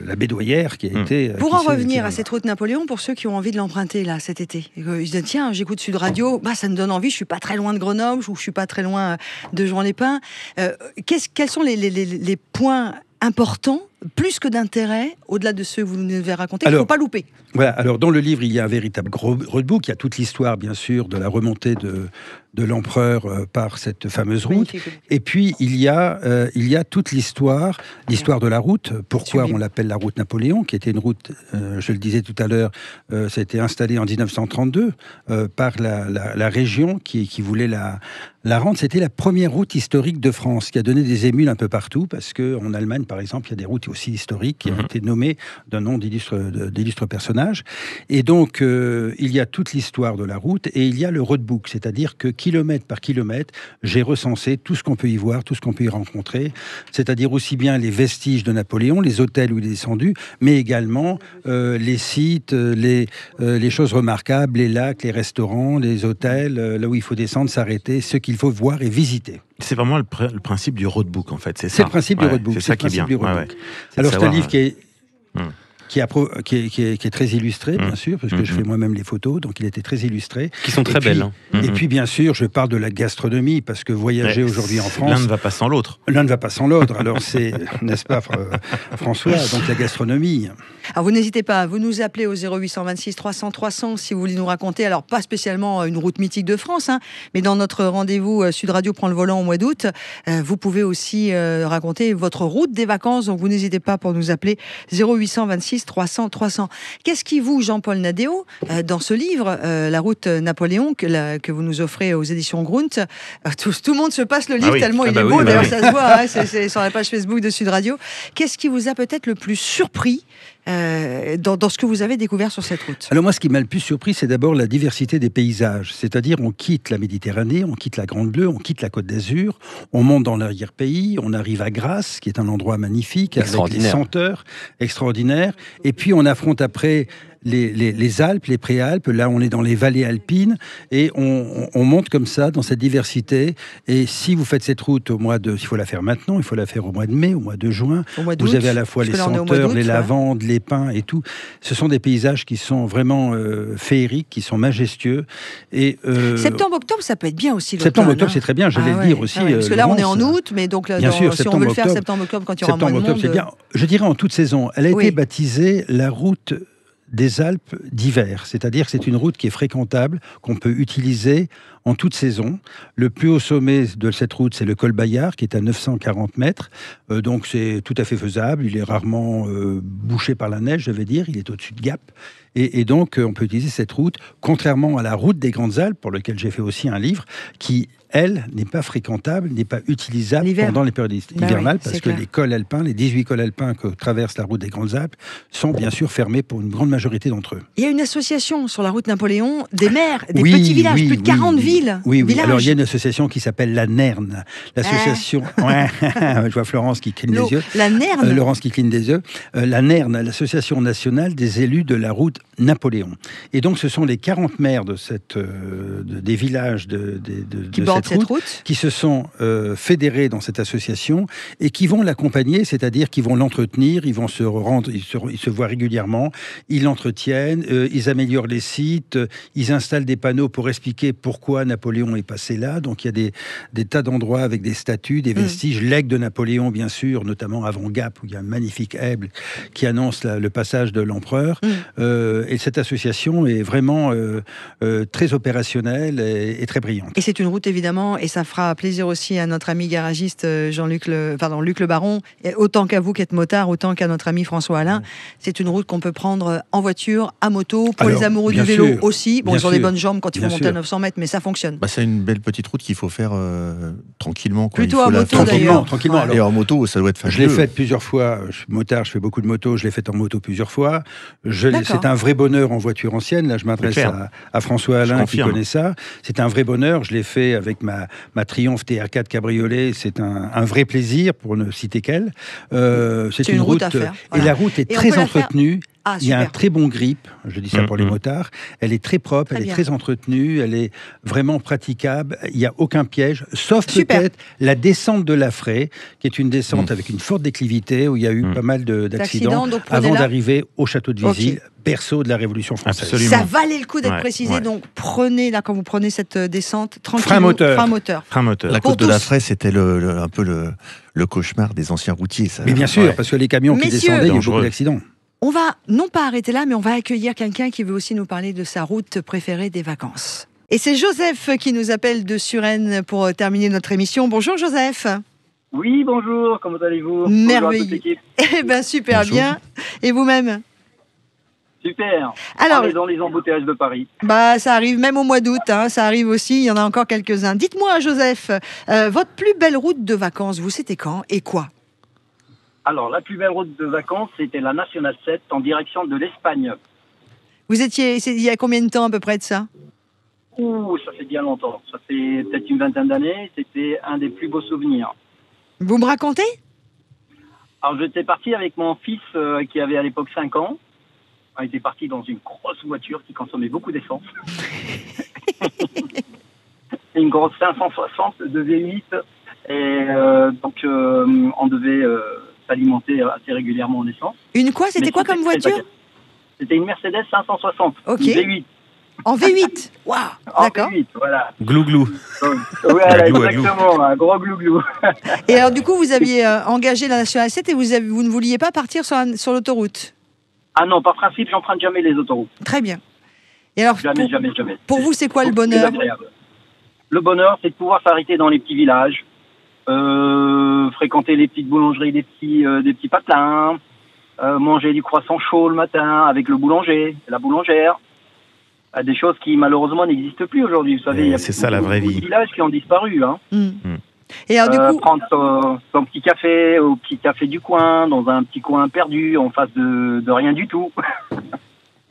la Bédoyère qui a été... Pour en revenir à cette route Napoléon, pour ceux qui ont envie de l'emprunter là cet été, ils se disent tiens, j'écoute Sud Radio, ça me donne envie, je suis pas très loin de Grenoble, ou je suis pas très loin de Juan-les-Pins. Quels sont les points importants, plus que d'intérêt, au-delà de ceux que vous nous avez racontés, qu'il ne faut pas louper? Voilà, alors dans le livre, il y a un véritable roadbook, il y a toute l'histoire, bien sûr, de la remontée de l'empereur par cette fameuse route. Et puis, il y a toute l'histoire de la route. Pourquoi on l'appelle la route Napoléon, qui était une route, je le disais tout à l'heure, ça a été installé en 1932 par la région qui voulait la rendre. C'était la première route historique de France, qui a donné des émules un peu partout, parce qu'en Allemagne, par exemple, il y a des routes aussi historiques qui ont été nommées d'un nom d'illustres personnages. Et donc, il y a toute l'histoire de la route, et il y a le roadbook, c'est-à-dire que kilomètre par kilomètre, j'ai recensé tout ce qu'on peut y voir, tout ce qu'on peut y rencontrer, c'est-à-dire aussi bien les vestiges de Napoléon, les hôtels où il est descendu, mais également les sites, les choses remarquables, les lacs, les restaurants, les hôtels, là où il faut descendre, s'arrêter, ce qu'il faut voir et visiter. C'est vraiment le principe du roadbook, en fait. C'est le principe du roadbook. C'est ça qui est bien. Alors, c'est un livre qui est très illustré, bien sûr, parce que je fais moi-même les photos, donc il était très illustré. Qui sont très belles. Et puis, bien sûr, je parle de la gastronomie, parce que voyager aujourd'hui en France... L'un ne va pas sans l'autre. L'un ne va pas sans l'autre. Alors, c'est, n'est-ce pas, François, donc la gastronomie. Alors, vous n'hésitez pas, vous nous appelez au 0826 300 300 si vous voulez nous raconter, alors pas spécialement une route mythique de France, mais dans notre rendez-vous Sud Radio prend le volant au mois d'août, vous pouvez aussi raconter votre route des vacances, donc vous n'hésitez pas pour nous appeler 0826 300 300. Qu'est-ce qui vous, Jean-Paul Nadéo, dans ce livre, La route Napoléon, que vous nous offrez aux éditions Grunt, tout le monde se passe le livre tellement il est beau, d'ailleurs ça se voit, c'est sur la page Facebook de Sud Radio. Qu'est-ce qui vous a peut-être le plus surpris dans ce que vous avez découvert sur cette route? Alors moi, ce qui m'a le plus surpris, c'est d'abord la diversité des paysages. C'est-à-dire, on quitte la Méditerranée, on quitte la Grande Bleue, on quitte la Côte d'Azur, on monte dans l'arrière-pays, on arrive à Grasse, qui est un endroit magnifique, avec des senteurs extraordinaires, et puis on affronte après les Alpes, les Préalpes. Là, on est dans les vallées alpines et on monte comme ça dans cette diversité. Et si vous faites cette route il faut la faire maintenant, il faut la faire au mois de mai, au mois de juin. Vous avez à la fois les senteurs, les lavandes, les pins et tout. Ce sont des paysages qui sont vraiment féeriques, qui sont majestueux. Et septembre-octobre, ça peut être bien aussi. Septembre-octobre, c'est très bien. J'allais le dire aussi. Parce que là, on est en août, mais donc là, si on veut le faire septembre-octobre, quand il y aura moins de monde. C'est bien. Je dirais en toute saison. Elle a été baptisée la route des Alpes d'hiver, c'est-à-dire que c'est une route qui est fréquentable, qu'on peut utiliser en toute saison. Le plus haut sommet de cette route, c'est le col Bayard, qui est à 940 mètres, donc c'est tout à fait faisable, il est rarement bouché par la neige, je vais dire, il est au-dessus de Gap, et donc on peut utiliser cette route, contrairement à la route des Grandes Alpes, pour laquelle j'ai fait aussi un livre, qui elle, n'est pas fréquentable, n'est pas utilisable pendant les périodes hivernales, parce que les cols alpins, les 18 cols alpins que traverse la route des Grandes Alpes, sont bien sûr fermés pour une grande majorité d'entre eux. Il y a une association sur la route Napoléon, des maires, des petits villages, plus de 40 villes. Oui. Alors il y a une association qui s'appelle la NERN. L'association... Je vois Florence qui cligne des yeux. La NERN. Laurence qui cligne des yeux. La NERN, l'Association nationale des élus de la route Napoléon. Et donc ce sont les 40 maires de des villages de cette route qui se sont fédérés dans cette association et qui vont l'accompagner, c'est-à-dire qu'ils vont l'entretenir, ils vont se rendre, ils se voient régulièrement, ils l'entretiennent, ils améliorent les sites, ils installent des panneaux pour expliquer pourquoi Napoléon est passé là. Donc il y a des tas d'endroits avec des statues, des vestiges, l'aigle de Napoléon bien sûr, notamment avant Gap où il y a un magnifique aigle qui annonce le passage de l'empereur. Et cette association est vraiment très opérationnelle et très brillante. Et c'est une route évidemment évidemment, et ça fera plaisir aussi à notre ami garagiste Luc Le Baron, et autant qu'à vous qui êtes motard, autant qu'à notre ami François Alain. C'est une route qu'on peut prendre en voiture, à moto, pour les amoureux du vélo aussi. Bon, ils ont des bonnes jambes quand ils vont monter à 900 mètres, mais ça fonctionne. C'est une belle petite route qu'il faut faire tranquillement. Plutôt en moto d'ailleurs. Tranquillement. Et en moto, ça doit être fabuleux. Je l'ai faite plusieurs fois. Je suis motard, je fais beaucoup de moto. Je l'ai faite en moto plusieurs fois. C'est un vrai bonheur en voiture ancienne. Là, je m'adresse à François Alain qui connaît ça. C'est un vrai bonheur. Je l'ai fait avec ma Triumph TR4 Cabriolet. C'est un vrai plaisir, pour ne citer qu'elle. C'est une route à faire. Voilà. Et la route est très entretenue. Il y a un très bon grip, je dis ça pour les motards. Elle est très propre, elle est très entretenue, elle est vraiment praticable. Il n'y a aucun piège, sauf peut-être la descente de la Fraye, qui est une descente avec une forte déctivité, où il y a eu pas mal d'accidents avant d'arriver au château de Vizille, berceau de la Révolution française. Absolument. Ça valait le coup d'être précisé, donc prenez, là, quand vous prenez cette descente, tranquille. Frein moteur. La côte de la Fraye, c'était un peu le cauchemar des anciens routiers. Ça. Mais bien sûr, parce que les camions qui descendaient, il y a eu beaucoup d'accidents. On va non pas arrêter là, mais on va accueillir quelqu'un qui veut aussi nous parler de sa route préférée des vacances. Et c'est Joseph qui nous appelle de Suresnes pour terminer notre émission. Bonjour Joseph. Oui, bonjour, comment allez-vous? Merveilleux. Eh bien, super bien. Et vous-même? Super. Alors, on est dans les embouteillages de Paris. Ça arrive même au mois d'août, ça arrive aussi, il y en a encore quelques-uns. Dites-moi Joseph, votre plus belle route de vacances, vous, c'était quand et quoi? Alors, la plus belle route de vacances, c'était la Nationale 7 en direction de l'Espagne. Vous étiez, il y a combien de temps à peu près de ça? Ça fait bien longtemps. Ça fait peut-être une vingtaine d'années. C'était un des plus beaux souvenirs. Vous me racontez? Alors, j'étais parti avec mon fils qui avait à l'époque 5 ans. On était parti dans une grosse voiture qui consommait beaucoup d'essence. Une grosse 560 de V8. Et donc, on devait s'alimenter assez régulièrement en essence. Une quoi? C'était quoi comme voiture? C'était une Mercedes 560. Ok. Une V8. En V8. Waouh. D'accord. En V8, voilà. Glou-glou. Voilà, exactement. Un gros glou-glou. Et alors, du coup, vous aviez engagé la Nationale 7 et vous ne vouliez pas partir sur l'autoroute? Ah non, par principe, j'emprunte jamais les autoroutes. Très bien. Et alors, jamais. Pour vous, c'est quoi le bonheur? Le bonheur, c'est de pouvoir s'arrêter dans les petits villages, fréquenter les petites boulangeries, des petits patelins, manger du croissant chaud le matin avec le boulanger, la boulangère. Des choses qui malheureusement n'existent plus aujourd'hui. Vous savez, il y a ça la vraie vie. Des villages qui ont disparu. Et alors, du coup, prendre son petit café au petit café du coin, dans un petit coin perdu, en face de rien du tout.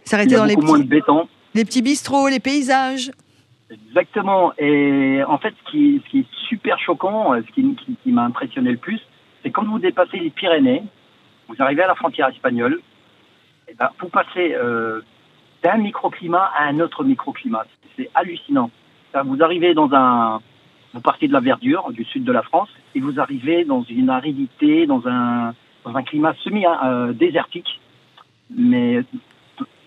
S'arrêter dans moins de béton. Les petits bistrots, les paysages. Exactement. Et en fait, ce qui est super choquant, ce qui m'a impressionné le plus, c'est quand vous dépassez les Pyrénées, vous arrivez à la frontière espagnole, et ben, vous passez d'un microclimat à un autre microclimat. C'est hallucinant. Vous arrivez vous partez de la verdure du sud de la France et vous arrivez dans une aridité, dans un climat semi-désertique, mais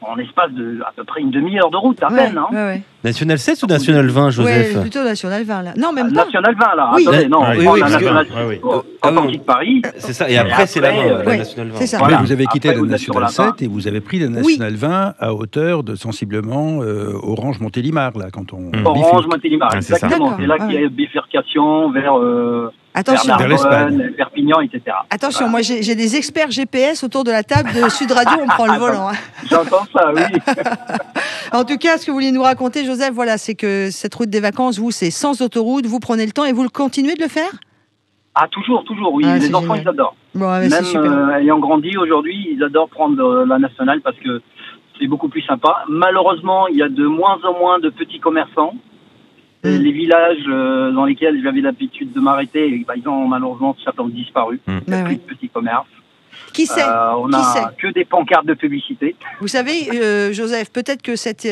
en espace de à peu près une demi-heure de route à peine. Ouais. National 7 ou National 20, Joseph? Oui, plutôt National 20 là. Non, même pas. National 20 là. Oui. Attendez, non, on prend la National 7 en sortie de Paris. C'est ça, et après c'est la 20, la National 20. C'est ça. Voilà. Vous avez quitté la National 7 et vous avez pris la National 20 à hauteur de sensiblement Orange-Montélimar, là, quand on Orange-Montélimar, exactement. C'est là qu'il y a une bifurcation vers Perpignan, etc. Attention, moi j'ai des experts GPS autour de la table de Sud Radio, on prend le volant. J'entends ça, oui. En tout cas, ce que vous vouliez nous raconter, Joseph, voilà, c'est que cette route des vacances, vous, c'est sans autoroute, vous prenez le temps et vous le continuez de le faire? Ah, toujours, oui. Les enfants, ils adorent. Bon, même ayant grandi aujourd'hui, ils adorent prendre la nationale parce que c'est beaucoup plus sympa. Malheureusement, il y a de moins en moins de petits commerçants. Les villages dans lesquels j'avais l'habitude de m'arrêter, ils ont malheureusement tout simplement disparu. Il n'y a plus de petits commerces. Qui sait? On n'a que des pancartes de publicité. Vous savez, Joseph, peut-être que cette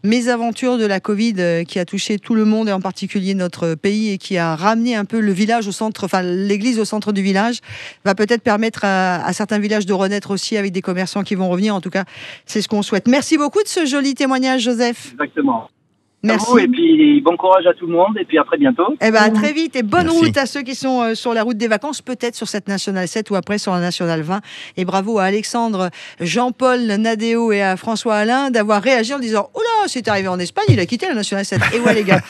mésaventure de la Covid qui a touché tout le monde et en particulier notre pays et qui a ramené un peu le village au centre, enfin l'église au centre du village, va peut-être permettre à certains villages de renaître aussi avec des commerçants qui vont revenir. En tout cas, c'est ce qu'on souhaite. Merci beaucoup de ce joli témoignage, Joseph. Exactement. Merci. À vous, et puis bon courage à tout le monde, et puis à très bientôt. Eh ben, à très vite, et bonne Merci. route à ceux qui sont sur la route des vacances, peut-être sur cette Nationale 7 ou après sur la Nationale 20. Et bravo à Alexandre, Jean-Paul Nadéo et à François Alain d'avoir réagi en disant « Oh là, c'est arrivé en Espagne, il a quitté la Nationale 7. » Et ouais les gars.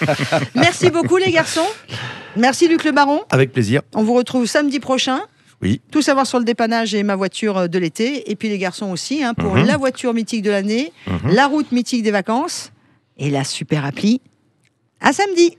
Merci beaucoup les garçons. Merci Luc Le Baron. Avec plaisir. On vous retrouve samedi prochain. Oui. Tout savoir sur le dépannage et ma voiture de l'été. Et puis les garçons aussi, hein, pour la voiture mythique de l'année, la route mythique des vacances et la super appli. À samedi.